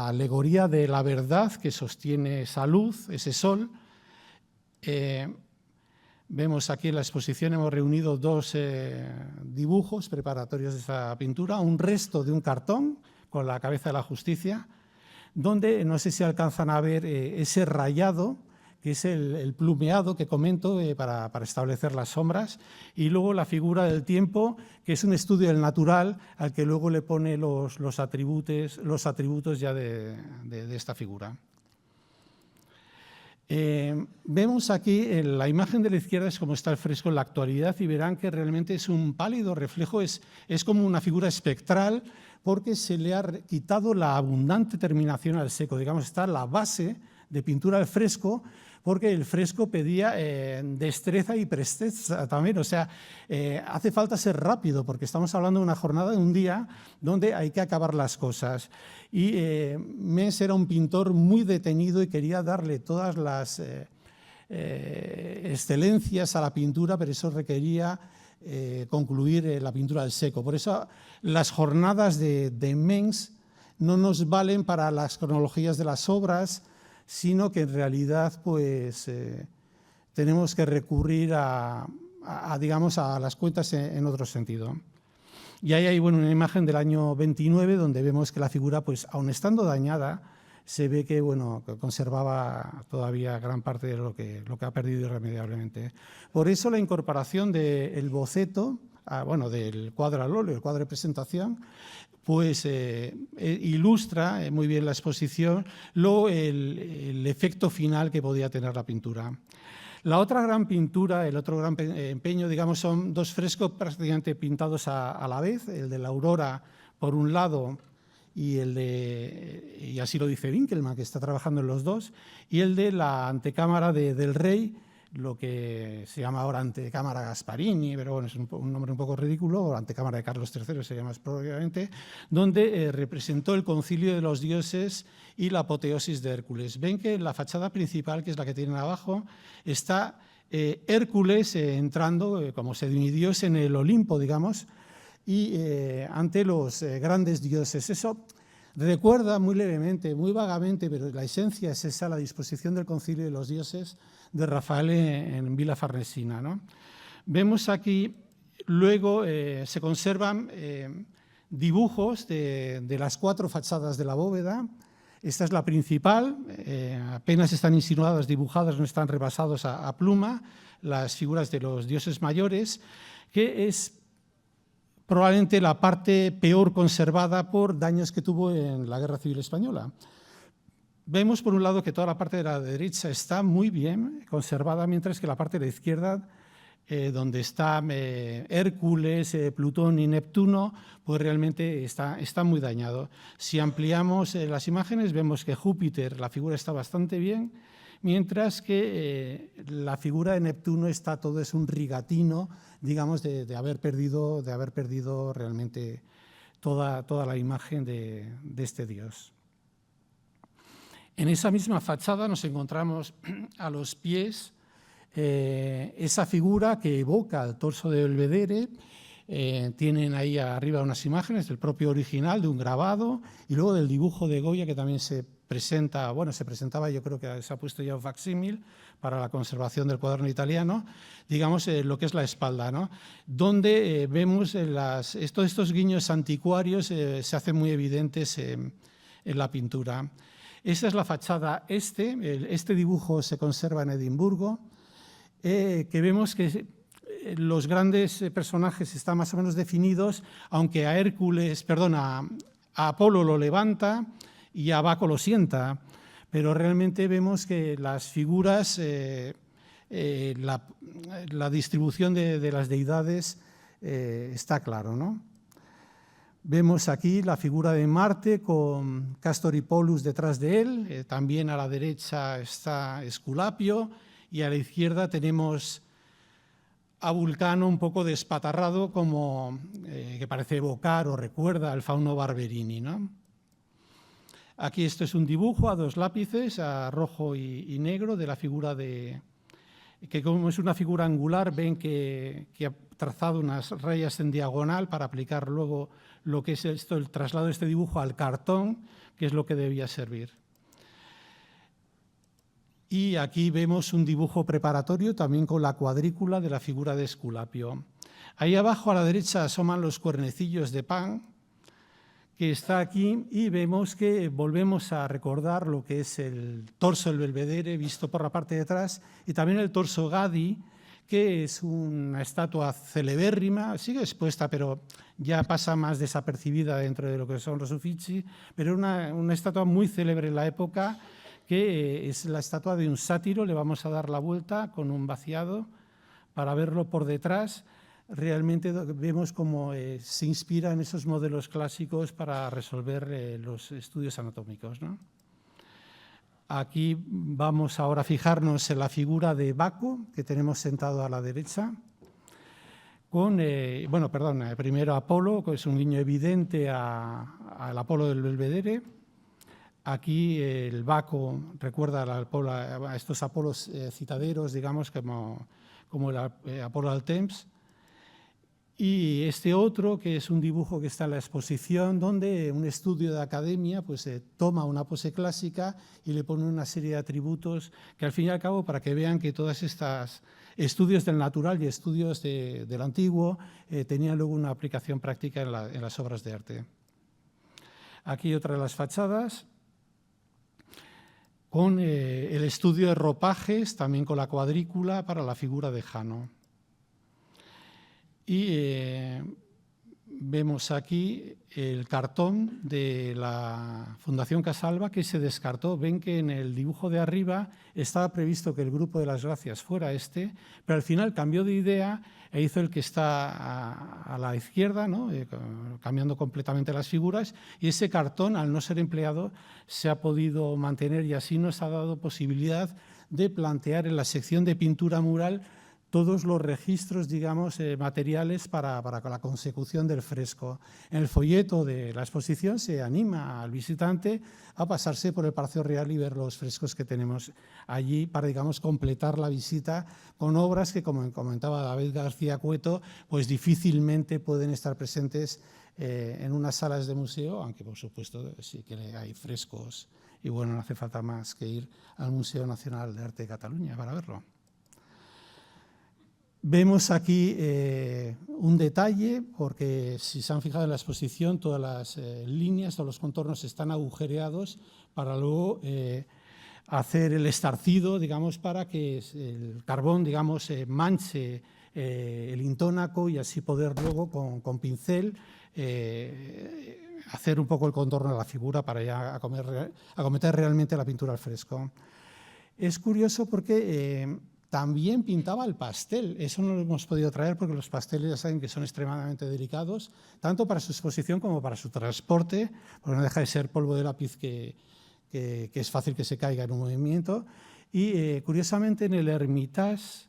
[SPEAKER 2] alegoría de la verdad que sostiene esa luz, ese sol. Vemos aquí en la exposición, hemos reunido 2 dibujos preparatorios de esa pintura, un resto de un cartón con la cabeza de la justicia, donde no sé si alcanzan a ver ese rayado, que es el plumeado que comento para establecer las sombras, y luego la figura del tiempo, que es un estudio del natural al que luego le pone los atributos ya de esta figura. Vemos aquí en la imagen de la izquierda es como está el fresco en la actualidad y verán que realmente es un pálido reflejo, es como una figura espectral porque se le ha quitado la abundante terminación al seco. Digamos, está la base de pintura al fresco porque el fresco pedía destreza y presteza también. O sea, hace falta ser rápido porque estamos hablando de una jornada, de un día donde hay que acabar las cosas. Y Mengs era un pintor muy detenido y quería darle todas las excelencias a la pintura, pero eso requería concluir la pintura al seco. Por eso las jornadas de Mengs no nos valen para las cronologías de las obras, sino que en realidad pues, tenemos que recurrir digamos, a las cuentas en otro sentido. Y ahí hay una imagen del año 29 donde vemos que la figura, pues, aun estando dañada, se ve que, que conservaba todavía gran parte de lo que ha perdido irremediablemente. Por eso la incorporación del boceto, del cuadro al óleo, el cuadro de presentación, pues ilustra muy bien la exposición, luego el efecto final que podía tener la pintura. La otra gran pintura, el otro gran empeño, digamos, son dos frescos prácticamente pintados a la vez, el de la Aurora por un lado y así lo dice Winkelmann, que está trabajando en los dos, y el de la antecámara del Rey, lo que se llama ahora antecámara Gasparini, pero bueno, es un nombre un poco ridículo, o antecámara de Carlos III se llama probablemente, donde representó el concilio de los dioses y la apoteosis de Hércules. Ven que en la fachada principal, que es la que tienen abajo, está Hércules entrando como semidios en el Olimpo, digamos, y ante los grandes dioses. Eso recuerda muy levemente, muy vagamente, pero la esencia es esa, la disposición del concilio de los dioses de Rafael en Villa Farnesina, ¿no? Vemos aquí, luego se conservan dibujos de las 4 fachadas de la bóveda. Esta es la principal, apenas están insinuadas, dibujadas, no están rebasados a pluma, las figuras de los dioses mayores, que es probablemente la parte peor conservada por daños que tuvo en la Guerra Civil Española. Vemos, por un lado, que toda la parte de la derecha está muy bien conservada, mientras que la parte de la izquierda, donde está Hércules, Plutón y Neptuno, pues realmente está muy dañado. Si ampliamos las imágenes, vemos que Júpiter, la figura está bastante bien, mientras que la figura de Neptuno todo es un rigatino, digamos, de haber perdido realmente toda la imagen de este dios. En esa misma fachada nos encontramos a los pies esa figura que evoca el torso de Belvedere. Tienen ahí arriba unas imágenes del propio original, de un grabado, y luego del dibujo de Goya, que también se presentaba, yo creo que se ha puesto ya un facsímil para la conservación del cuaderno italiano, digamos, lo que es la espalda, ¿no? Donde vemos todos estos guiños anticuarios se hacen muy evidentes en la pintura. Esa es la fachada este dibujo se conserva en Edimburgo, que vemos que los grandes personajes están más o menos definidos, aunque a Apolo lo levanta y a Baco lo sienta, pero realmente vemos que las figuras, la distribución de las deidades está claro, ¿no? Vemos aquí la figura de Marte con Castor y Pollux detrás de él, también a la derecha está Esculapio y a la izquierda tenemos a Vulcano un poco despatarrado, como que parece evocar o recuerda al fauno Barberini, ¿no? Aquí esto es un dibujo a 2 lápices, a rojo y negro, de la figura que como es una figura angular, ven que ha trazado unas rayas en diagonal para aplicar luego lo que es el traslado de este dibujo al cartón, que es lo que debía servir. Y aquí vemos un dibujo preparatorio también con la cuadrícula de la figura de Esculapio. Ahí abajo a la derecha asoman los cuernecillos de Pan, que está aquí, y vemos que volvemos a recordar lo que es el torso del Belvedere visto por la parte de atrás, y también el torso Gadi, que es una estatua celebérrima, sigue expuesta, pero ya pasa más desapercibida dentro de lo que son los Uffizi, pero una estatua muy célebre en la época, que es la estatua de un sátiro. Le vamos a dar la vuelta con un vaciado para verlo por detrás. Realmente vemos cómo se inspira en esos modelos clásicos para resolver los estudios anatómicos, ¿no? Aquí vamos ahora a fijarnos en la figura de Baco, que tenemos sentado a la derecha, con, primero Apolo, que es un guiño evidente al Apolo del Belvedere. Aquí el Baco recuerda a estos Apolos citaderos, digamos, como el Apolo al Temps. Y este otro, que es un dibujo que está en la exposición, donde un estudio de academia pues, toma una pose clásica y le pone una serie de atributos que, al fin y al cabo, para que vean que todas estas estudios del natural y estudios del antiguo tenían luego una aplicación práctica en las obras de arte. Aquí otra de las fachadas, con el estudio de ropajes, también con la cuadrícula para la figura de Jano. Y vemos aquí el cartón de la Fundación Casalva que se descartó. Ven que en el dibujo de arriba estaba previsto que el grupo de las Gracias fuera este, pero al final cambió de idea e hizo el que está a la izquierda, ¿no? Cambiando completamente las figuras, y ese cartón, al no ser empleado, se ha podido mantener y así nos ha dado posibilidad de plantear en la sección de pintura mural todos los registros, digamos, materiales para la consecución del fresco. En el folleto de la exposición se anima al visitante a pasarse por el Palacio Real y ver los frescos que tenemos allí para, digamos, completar la visita con obras que, como comentaba David García Cueto, pues difícilmente pueden estar presentes en unas salas de museo, aunque por supuesto sí que hay frescos y bueno, no hace falta más que ir al Museo Nacional de Arte de Cataluña para verlo. Vemos aquí un detalle, porque si se han fijado en la exposición, todas las líneas, todos los contornos están agujereados para luego hacer el estarcido, digamos, para que el carbón, digamos, manche el intónaco y así poder luego con pincel hacer un poco el contorno de la figura para ya acometer realmente la pintura al fresco. Es curioso porque también pintaba al pastel. Eso no lo hemos podido traer porque los pasteles ya saben que son extremadamente delicados, tanto para su exposición como para su transporte, porque no deja de ser polvo de lápiz que es fácil que se caiga en un movimiento. Y curiosamente en el Hermitage,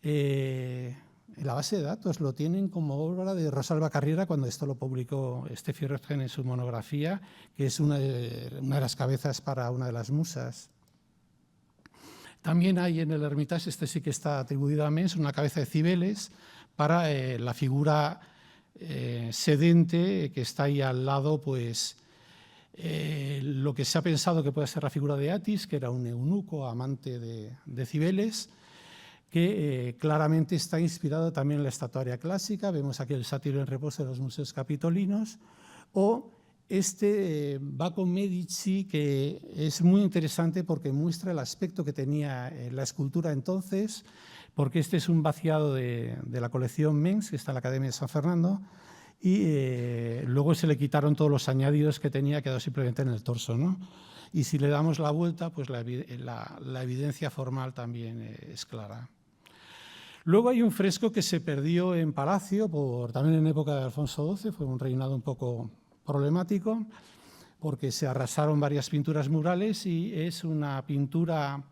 [SPEAKER 2] en la base de datos lo tienen como obra de Rosalba Carriera cuando esto lo publicó Steffi Röttgen en su monografía, que es una de las cabezas para una de las musas. También hay en el Hermitage, este sí que está atribuido a Mens, una cabeza de Cibeles para la figura sedente que está ahí al lado, pues lo que se ha pensado que puede ser la figura de Atis, que era un eunuco amante de Cibeles, que claramente está inspirado también en la estatuaria clásica. Vemos aquí el sátiro en reposo de los museos capitolinos, o este Baco Medici, que es muy interesante porque muestra el aspecto que tenía la escultura entonces, porque este es un vaciado de la colección Mens, que está en la Academia de San Fernando, y luego se le quitaron todos los añadidos que tenía, quedó simplemente en el torso, ¿no? Y si le damos la vuelta, pues la evidencia formal también es clara. Luego hay un fresco que se perdió en Palacio, también en época de Alfonso XII, fue un reinado un poco problemático, porque se arrasaron varias pinturas murales y es una pintura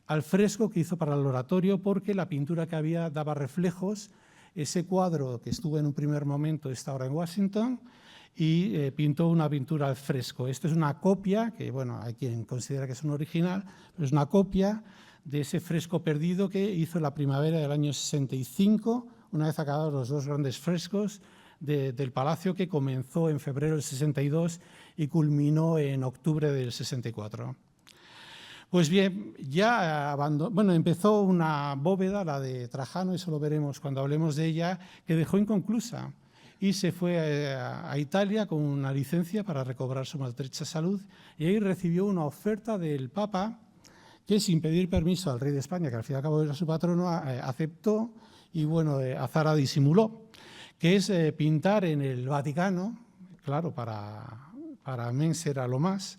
[SPEAKER 2] al fresco que hizo para el oratorio, porque la pintura que había daba reflejos. Ese cuadro que estuvo en un primer momento está ahora en Washington y pintó una pintura al fresco. Esto es una copia, que bueno, hay quien considera que es un original, pero es una copia de ese fresco perdido que hizo en la primavera del año 65, una vez acabados los dos grandes frescos del Palacio, que comenzó en febrero del 62 y culminó en octubre del 64. Pues bien, empezó una bóveda, la de Trajano, eso lo veremos cuando hablemos de ella, que dejó inconclusa y se fue a Italia con una licencia para recobrar su maltrecha salud, y ahí recibió una oferta del Papa que, sin pedir permiso al rey de España, que al fin y al cabo era su patrono, aceptó y bueno, Azara disimuló, que es pintar en el Vaticano, claro, para Mens era lo más,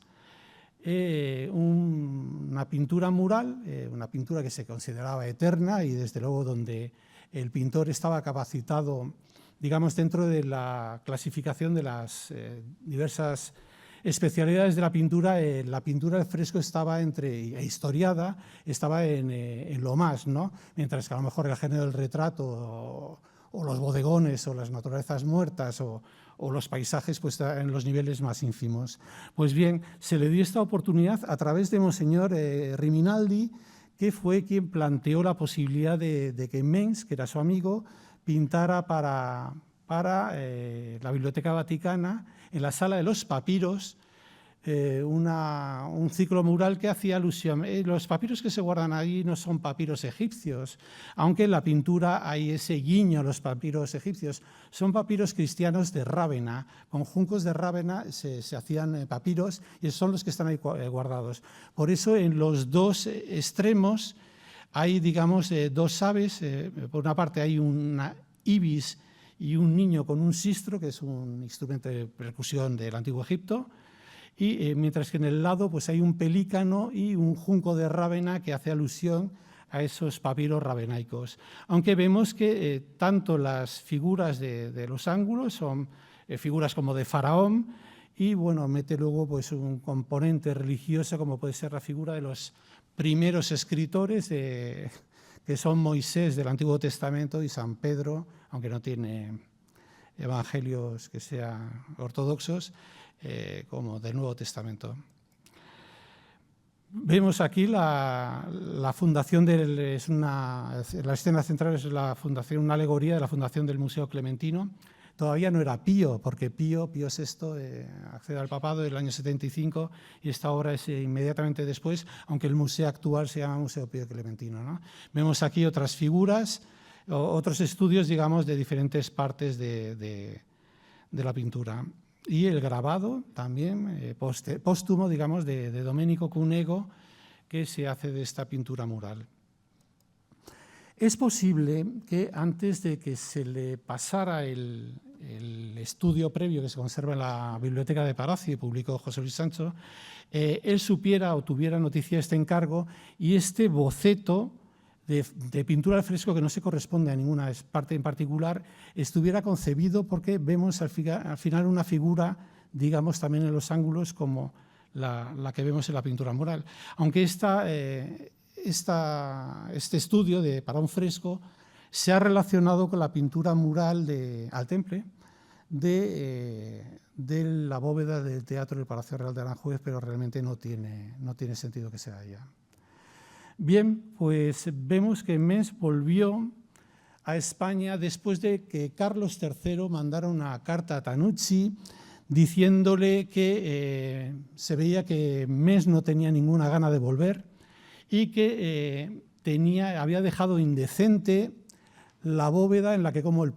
[SPEAKER 2] una pintura mural, una pintura que se consideraba eterna y desde luego donde el pintor estaba capacitado, digamos, dentro de la clasificación de las diversas especialidades de la pintura del fresco estaba historiada, estaba en lo más, ¿no? Mientras que a lo mejor el género del retrato o los bodegones o las naturalezas muertas o los paisajes pues en los niveles más ínfimos. Pues bien, se le dio esta oportunidad a través de Monseñor Riminaldi, que fue quien planteó la posibilidad de que Mengs, que era su amigo, pintara para la Biblioteca Vaticana, en la Sala de los Papiros, un ciclo mural que hacía alusión. Los papiros que se guardan ahí no son papiros egipcios, aunque en la pintura hay ese guiño a los papiros egipcios. Son papiros cristianos de Rávena. Con juncos de Rávena se hacían papiros y son los que están ahí guardados. Por eso en los dos extremos hay, digamos, dos aves. Por una parte hay una ibis y un niño con un sistro, que es un instrumento de percusión del Antiguo Egipto, y mientras que en el lado pues, hay un pelícano y un junco de Rávena que hace alusión a esos papiros ravenaicos. Aunque vemos que tanto las figuras de los ángulos son figuras como de faraón y bueno, mete luego pues, un componente religioso como puede ser la figura de los primeros escritores que son Moisés del Antiguo Testamento y San Pedro, aunque no tiene evangelios que sean ortodoxos, como del Nuevo Testamento. Vemos aquí la fundación la escena central es la fundación, una alegoría de la fundación del Museo Clementino. Todavía no era Pío, porque Pío VI accede al papado en el año 75 y esta obra es inmediatamente después, aunque el museo actual se llama Museo Pío Clementino, ¿no? Vemos aquí otras figuras, otros estudios, digamos, de diferentes partes de la pintura. Y el grabado también, póstumo, digamos, de Domenico Cunego, que se hace de esta pintura mural. Es posible que antes de que se le pasara el estudio previo que se conserva en la Biblioteca de Palacio y publicó José Luis Sancho, él supiera o tuviera noticia de este encargo y este boceto de pintura al fresco, que no se corresponde a ninguna parte en particular, estuviera concebido porque vemos al final una figura, digamos, también en los ángulos como la que vemos en la pintura mural. Aunque este estudio para un fresco se ha relacionado con la pintura mural al temple de la bóveda del Teatro del Palacio Real de Aranjuez, pero realmente no tiene sentido que sea allá. Bien, pues vemos que Mengs volvió a España después de que Carlos III mandara una carta a Tanucci diciéndole que se veía que Mengs no tenía ninguna gana de volver y que había dejado indecente la bóveda en la que como en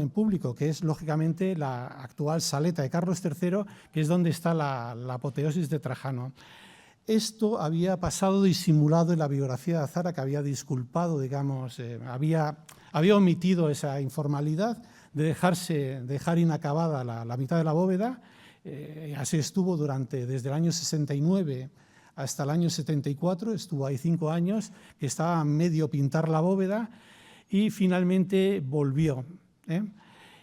[SPEAKER 2] público, que es lógicamente la actual saleta de Carlos III, que es donde está la apoteosis de Trajano. Esto había pasado disimulado en la biografía de Azara, que había disculpado, digamos, había omitido esa informalidad de dejar inacabada la mitad de la bóveda. Así estuvo desde el año 69 hasta el año 74, estuvo ahí 5 años, que estaba a medio pintar la bóveda y finalmente volvió.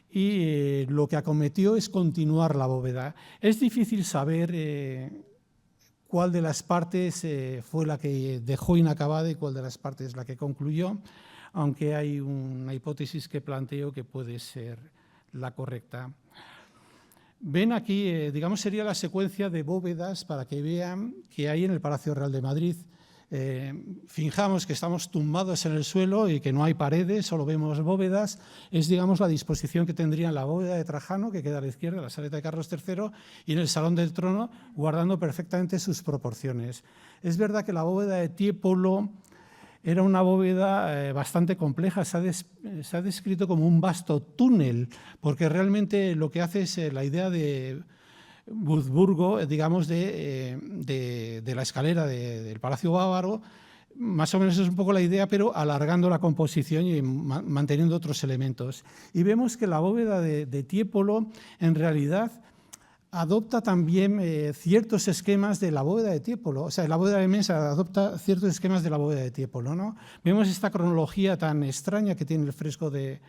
[SPEAKER 2] Y lo que acometió es continuar la bóveda. Es difícil saber cuál de las partes fue la que dejó inacabada y cuál de las partes la que concluyó, aunque hay una hipótesis que planteo que puede ser la correcta. Ven aquí, digamos, sería la secuencia de bóvedas para que vean que hay en el Palacio Real de Madrid. Finjamos que estamos tumbados en el suelo y que no hay paredes, solo vemos bóvedas. Es, digamos, la disposición que tendría la bóveda de Trajano, que queda a la izquierda, la saleta de Carlos III, y en el Salón del Trono, guardando perfectamente sus proporciones. Es verdad que la bóveda de Tiepolo era una bóveda bastante compleja, se ha descrito como un vasto túnel, porque realmente lo que hace es la idea de Würzburgo, digamos, de la escalera del Palacio Bávaro, más o menos es un poco la idea, pero alargando la composición y manteniendo otros elementos. Y vemos que la bóveda de Tiepolo, en realidad, adopta también ciertos esquemas de la bóveda de Tiepolo, o sea, la bóveda de Mens adopta ciertos esquemas de la bóveda de Tiepolo, ¿no? Vemos esta cronología tan extraña que tiene el fresco de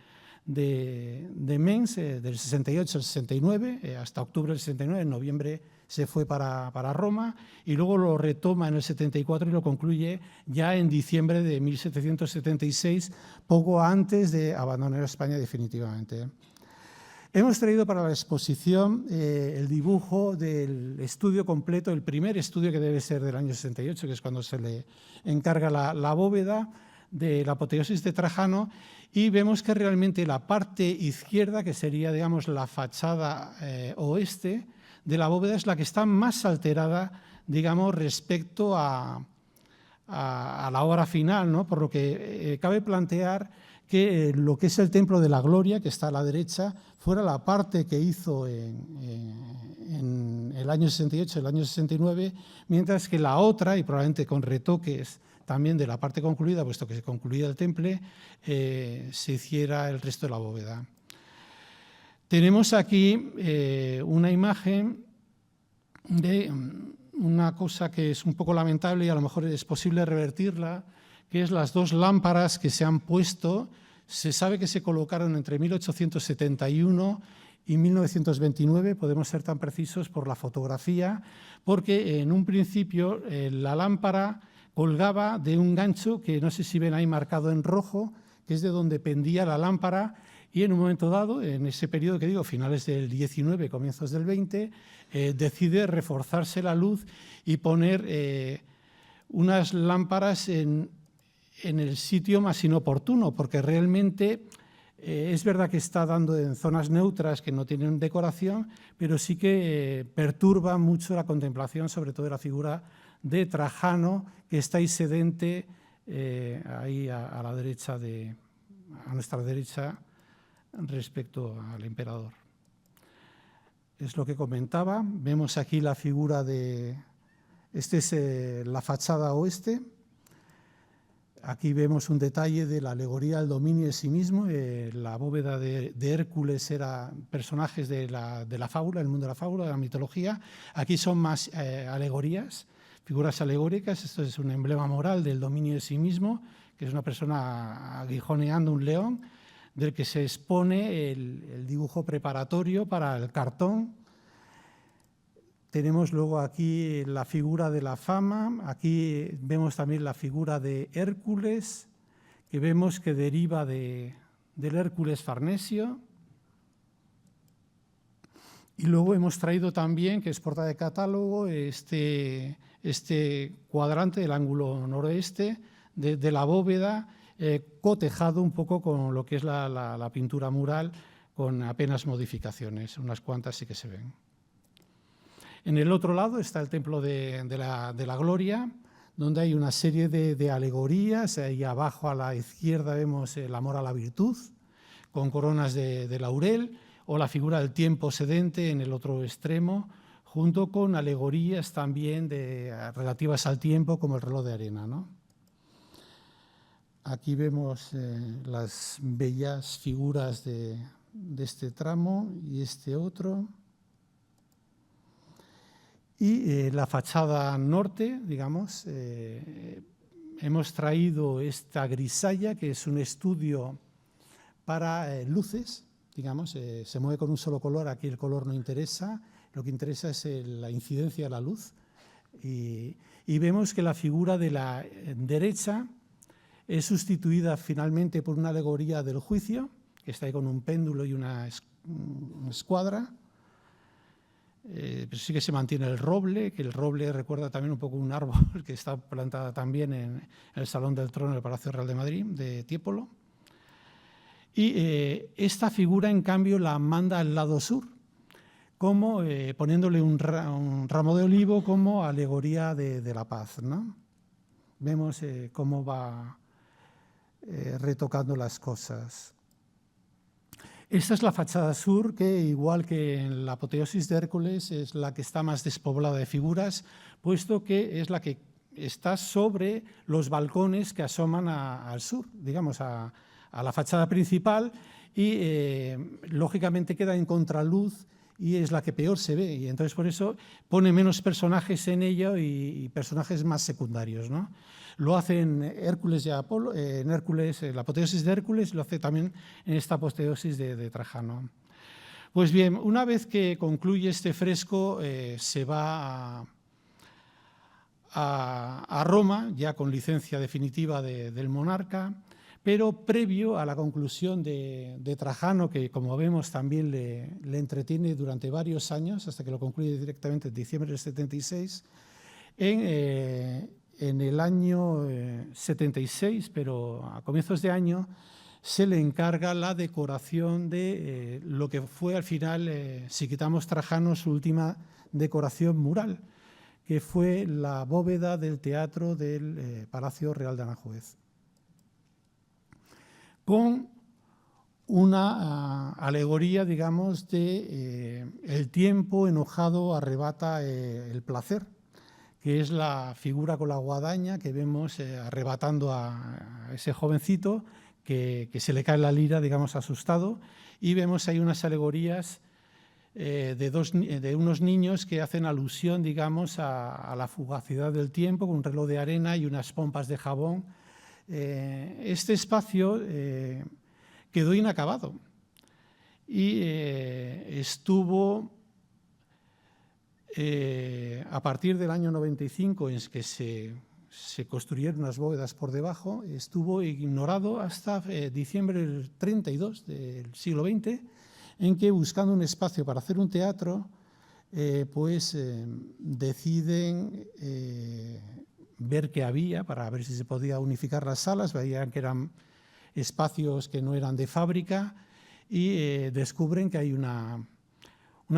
[SPEAKER 2] Mens, del 68 al 69, hasta octubre del 69, en noviembre se fue para Roma y luego lo retoma en el 74 y lo concluye ya en diciembre de 1776, poco antes de abandonar España definitivamente. Hemos traído para la exposición el dibujo del estudio completo, el primer estudio que debe ser del año 68, que es cuando se le encarga la bóveda de la apoteosis de Trajano, y vemos que realmente la parte izquierda, que sería, digamos, la fachada oeste de la bóveda, es la que está más alterada, digamos, respecto a la obra final, ¿no? Por lo que cabe plantear que lo que es el Templo de la Gloria, que está a la derecha, fuera la parte que hizo en el año 68, el año 69, mientras que la otra, y probablemente con retoques también de la parte concluida, puesto que se concluía el temple, se hiciera el resto de la bóveda. Tenemos aquí una imagen de una cosa que es un poco lamentable y a lo mejor es posible revertirla, que es las dos lámparas que se han puesto. Se sabe que se colocaron entre 1871 y 1929, podemos ser tan precisos por la fotografía, porque en un principio la lámpara colgaba de un gancho que no sé si ven ahí marcado en rojo, que es de donde pendía la lámpara, y en un momento dado, en ese periodo que digo, finales del 19, comienzos del 20, decide reforzarse la luz y poner unas lámparas en el sitio más inoportuno, porque realmente es verdad que está dando en zonas neutras que no tienen decoración, pero sí que perturba mucho la contemplación, sobre todo de la figura de Trajano, que está ahí sedente, ahí a la derecha a nuestra derecha respecto al emperador. Es lo que comentaba. Vemos aquí la figura de... Esta es la fachada oeste. Aquí vemos un detalle de la alegoría del dominio de sí mismo. La bóveda de Hércules era personajes de la fábula, el mundo de la fábula, de la mitología. Aquí son más alegorías, figuras alegóricas. Esto es un emblema moral del dominio de sí mismo, que es una persona aguijoneando un león, del que se expone el dibujo preparatorio para el cartón. Tenemos luego aquí la figura de la fama, aquí vemos también la figura de Hércules, que vemos que deriva del Hércules farnesio. Y luego hemos traído también, que es portada de catálogo, este cuadrante del ángulo noroeste de la bóveda, cotejado un poco con lo que es la pintura mural, con apenas modificaciones, unas cuantas sí que se ven. En el otro lado está el Templo de la Gloria, donde hay una serie de alegorías. Ahí abajo a la izquierda vemos el amor a la virtud, con coronas de laurel, o la figura del tiempo sedente en el otro extremo, junto con alegorías también relativas al tiempo, como el reloj de arena, ¿no? Aquí vemos las bellas figuras de este tramo y este otro. Y la fachada norte, digamos, hemos traído esta grisalla, que es un estudio para luces, digamos, se mueve con un solo color, aquí el color no interesa, lo que interesa es la incidencia de la luz. Y vemos que la figura de la derecha es sustituida finalmente por una alegoría del juicio, que está ahí con un péndulo y una escuadra. Pero sí que se mantiene el roble, que el roble recuerda también un poco un árbol que está plantada también en el Salón del Trono del Palacio Real de Madrid, de Tiepolo. Y esta figura, en cambio, la manda al lado sur, como poniéndole un ramo de olivo como alegoría de la paz, ¿no? Vemos cómo va retocando las cosas. Esta es la fachada sur, que igual que en la apoteosis de Hércules es la que está más despoblada de figuras, puesto que es la que está sobre los balcones que asoman al sur, digamos, a la fachada principal, y lógicamente queda en contraluz y es la que peor se ve, y entonces por eso pone menos personajes en ello y personajes más secundarios, ¿no? Lo hace en Hércules y Apolo, en Hércules, en la apoteosis de Hércules, lo hace también en esta apoteosis de Trajano. Pues bien, una vez que concluye este fresco, se va a Roma, ya con licencia definitiva del monarca, pero previo a la conclusión de Trajano, que como vemos también le entretiene durante varios años, hasta que lo concluye directamente en diciembre del 76, en el año 76, pero a comienzos de año, se le encarga la decoración de lo que fue al final, si quitamos Trajano, su última decoración mural, que fue la bóveda del teatro del Palacio Real de Aranjuez, con una alegoría, digamos, de el tiempo enojado arrebata el placer, que es la figura con la guadaña que vemos arrebatando a ese jovencito que se le cae la lira, digamos, asustado, y vemos ahí unas alegorías de unos niños que hacen alusión, digamos, a la fugacidad del tiempo, con un reloj de arena y unas pompas de jabón. Este espacio quedó inacabado y estuvo, a partir del año 95, en que se construyeron unas bóvedas por debajo, estuvo ignorado hasta diciembre del 32 del siglo XX, en que, buscando un espacio para hacer un teatro, deciden ver qué había, para ver si se podía unificar las salas. Veían que eran espacios que no eran de fábrica y descubren que hay una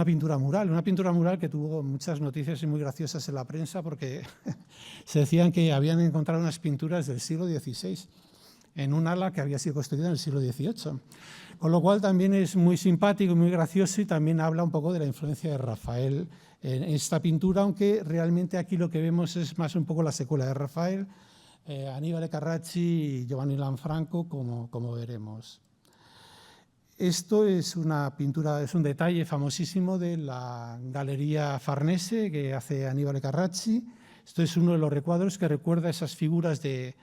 [SPEAKER 2] pintura mural que tuvo muchas noticias y muy graciosas en la prensa, porque se decían que habían encontrado unas pinturas del siglo XVI en un ala que había sido construida en el siglo XVIII. Con lo cual también es muy simpático y muy gracioso, y también habla un poco de la influencia de Rafael en esta pintura, aunque realmente aquí lo que vemos es más un poco la secuela de Rafael, Aníbal Carracci y Giovanni Lanfranco, como veremos. Esto es una pintura, es un detalle famosísimo de la Galería Farnese que hace Aníbal Carracci. Esto es uno de los recuadros que recuerda esas figuras de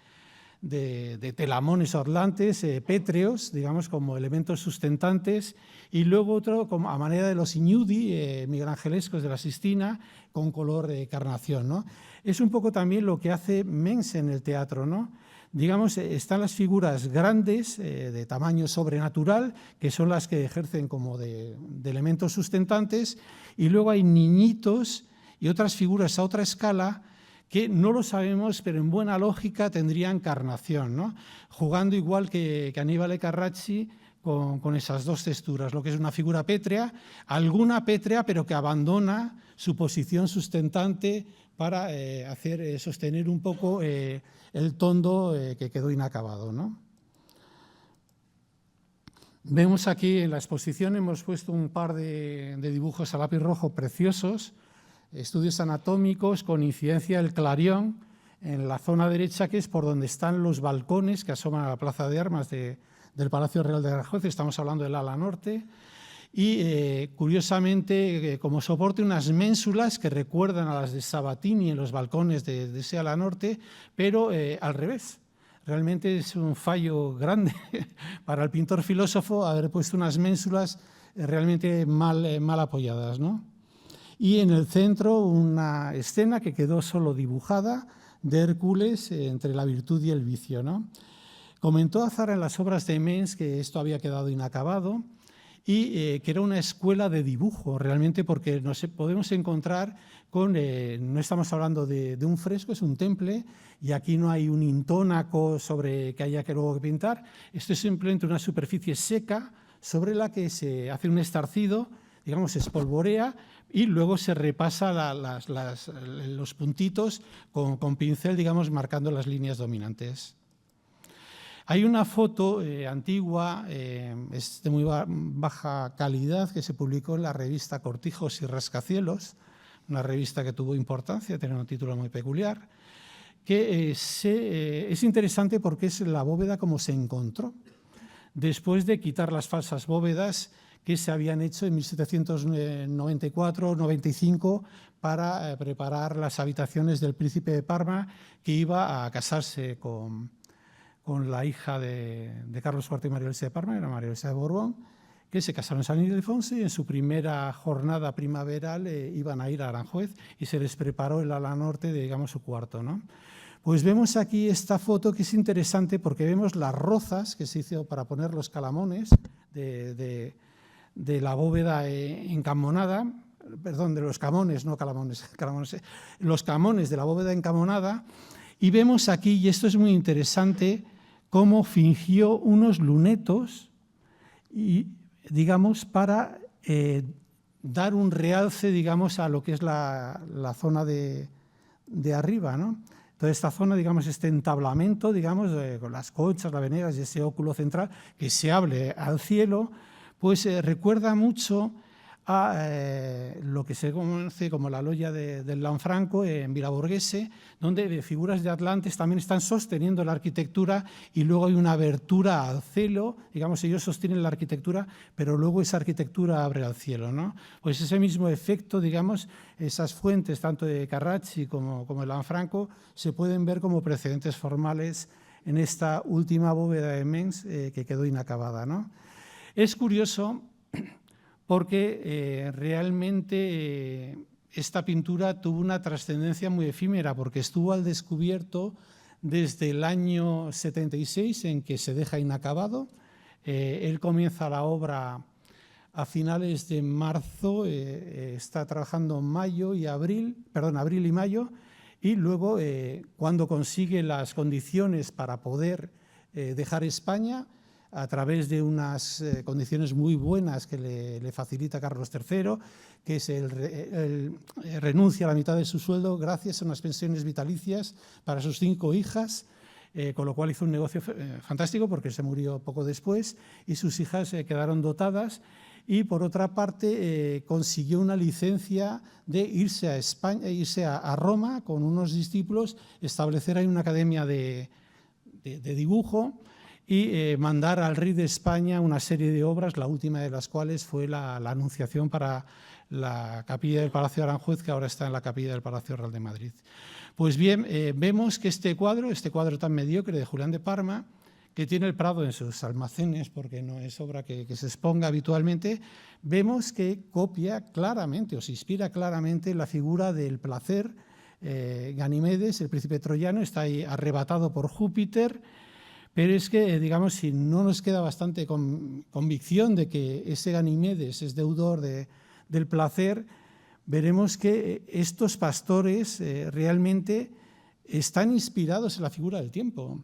[SPEAKER 2] telamones orlantes, pétreos, digamos, como elementos sustentantes, y luego otro como a manera de los ignudi miguelangelescos de la Sistina, con color de carnación, ¿no? Es un poco también lo que hace Mengs en el teatro, ¿no? Digamos, están las figuras grandes, de tamaño sobrenatural, que son las que ejercen como de elementos sustentantes, y luego hay niñitos y otras figuras a otra escala que no lo sabemos, pero en buena lógica tendrían carnación, ¿no? Jugando igual que Aníbal Carracci con esas dos texturas, lo que es una figura pétrea, alguna pétrea, pero que abandona su posición sustentante para sostener un poco el tondo que quedó inacabado, ¿no? Vemos aquí en la exposición, hemos puesto un par de dibujos a lápiz rojo preciosos, estudios anatómicos con incidencia del clarión en la zona derecha, que es por donde están los balcones que asoman a la plaza de armas del Palacio Real de Aranjuez. Estamos hablando del ala norte. Y curiosamente, como soporte, unas ménsulas que recuerdan a las de Sabatini en los balcones de ese ala norte, pero al revés. Realmente es un fallo grande para el pintor filósofo haber puesto unas ménsulas realmente mal apoyadas, ¿no? Y en el centro una escena que quedó solo dibujada de Hércules entre la virtud y el vicio, ¿no? Comentó Azara en las obras de Mengs que esto había quedado inacabado y que era una escuela de dibujo realmente, porque podemos encontrar con, no estamos hablando de un fresco, es un temple, y aquí no hay un intónaco sobre que haya que luego pintar. Esto es simplemente una superficie seca sobre la que se hace un estarcido, digamos, se espolvorea y luego se repasa los puntitos con pincel, digamos, marcando las líneas dominantes. Hay una foto antigua, es de muy baja calidad, que se publicó en la revista Cortijos y Rascacielos, una revista que tuvo importancia, tiene un título muy peculiar, que es interesante porque es la bóveda como se encontró. Después de quitar las falsas bóvedas que se habían hecho en 1794-95 para preparar las habitaciones del príncipe de Parma, que iba a casarse con la hija de Carlos IV y María Luisa de Parma, era María Luisa de Borbón, que se casaron en San Ildefonso y en su primera jornada primaveral iban a ir a Aranjuez y se les preparó el ala norte de, digamos, su cuarto, ¿no? Pues vemos aquí esta foto que es interesante porque vemos las rozas que se hizo para poner los calamones de la bóveda encamonada, perdón, de los camones, no calamones, los camones de la bóveda encamonada, y vemos aquí, y esto es muy interesante, cómo fingió unos lunetos y, digamos, para dar un realce, digamos, a lo que es la zona de arriba, ¿no? Toda esta zona, digamos, este entablamento, digamos, con las conchas, las veneras y ese óculo central que se abre al cielo, pues recuerda mucho a lo que se conoce como la logia del Lanfranco en Vilaborghese, donde figuras de atlantes también están sosteniendo la arquitectura y luego hay una abertura al cielo, digamos, ellos sostienen la arquitectura, pero luego esa arquitectura abre al cielo, ¿no? Pues ese mismo efecto, digamos, esas fuentes, tanto de Carracci como el Lanfranco, se pueden ver como precedentes formales en esta última bóveda de Mengs que quedó inacabada, ¿no? Es curioso porque realmente esta pintura tuvo una trascendencia muy efímera porque estuvo al descubierto desde el año 76 en que se deja inacabado. Él comienza la obra a finales de marzo, está trabajando abril y mayo, y luego cuando consigue las condiciones para poder dejar España, a través de unas condiciones muy buenas que le facilita Carlos III, que es renuncia a la mitad de su sueldo gracias a unas pensiones vitalicias para sus 5 hijas, con lo cual hizo un negocio fantástico porque se murió poco después y sus hijas quedaron dotadas. Y por otra parte consiguió una licencia de irse a España, irse a Roma con unos discípulos, establecer ahí una academia de dibujo y mandar al rey de España una serie de obras, la última de las cuales fue la Anunciación para la capilla del Palacio de Aranjuez, que ahora está en la capilla del Palacio Real de Madrid. Pues bien, vemos que este cuadro tan mediocre de Julián de Parma, que tiene el Prado en sus almacenes, porque no es obra que se exponga habitualmente, vemos que copia claramente o se inspira claramente en la figura del placer. Ganimedes, el príncipe troyano, está ahí arrebatado por Júpiter, pero es que, digamos, si no nos queda bastante convicción de que ese Ganimedes es deudor del placer, veremos que estos pastores realmente están inspirados en la figura del tiempo.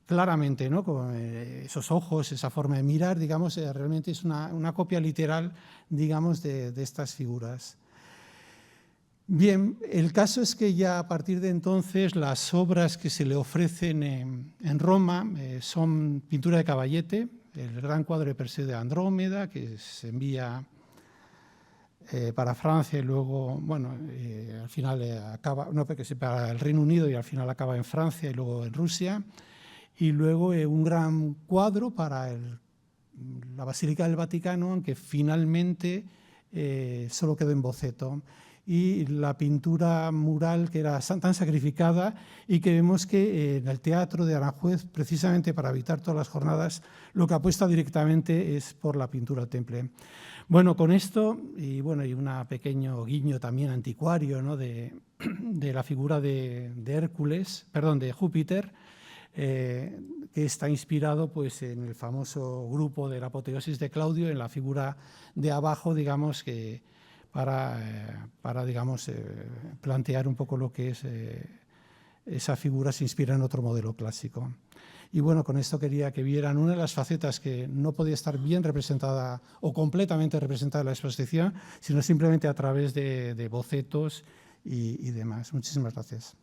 [SPEAKER 2] Claramente, ¿no? Con esos ojos, esa forma de mirar, digamos, realmente es una copia literal, digamos, de estas figuras. Bien, el caso es que ya a partir de entonces las obras que se le ofrecen en Roma son pintura de Caballete, el gran cuadro de Perseo de Andrómeda, que se envía para Francia y luego, bueno, al final acaba, no, porque se para el Reino Unido y al final acaba en Francia y luego en Rusia. Y luego un gran cuadro para la Basílica del Vaticano, aunque finalmente solo quedó en boceto. Y la pintura mural que era tan sacrificada y que vemos que en el Teatro de Aranjuez, precisamente para evitar todas las jornadas, lo que apuesta directamente es por la pintura temple. Bueno, con esto, y bueno, y un pequeño guiño también anticuario, ¿no? de la figura de Júpiter, que está inspirado pues, en el famoso grupo de la apoteosis de Claudio, en la figura de abajo, digamos, que para digamos, plantear un poco lo que es esa figura se inspira en otro modelo clásico. Y bueno, con esto quería que vieran una de las facetas que no podía estar bien representada o completamente representada en la exposición, sino simplemente a través de bocetos y demás. Muchísimas gracias.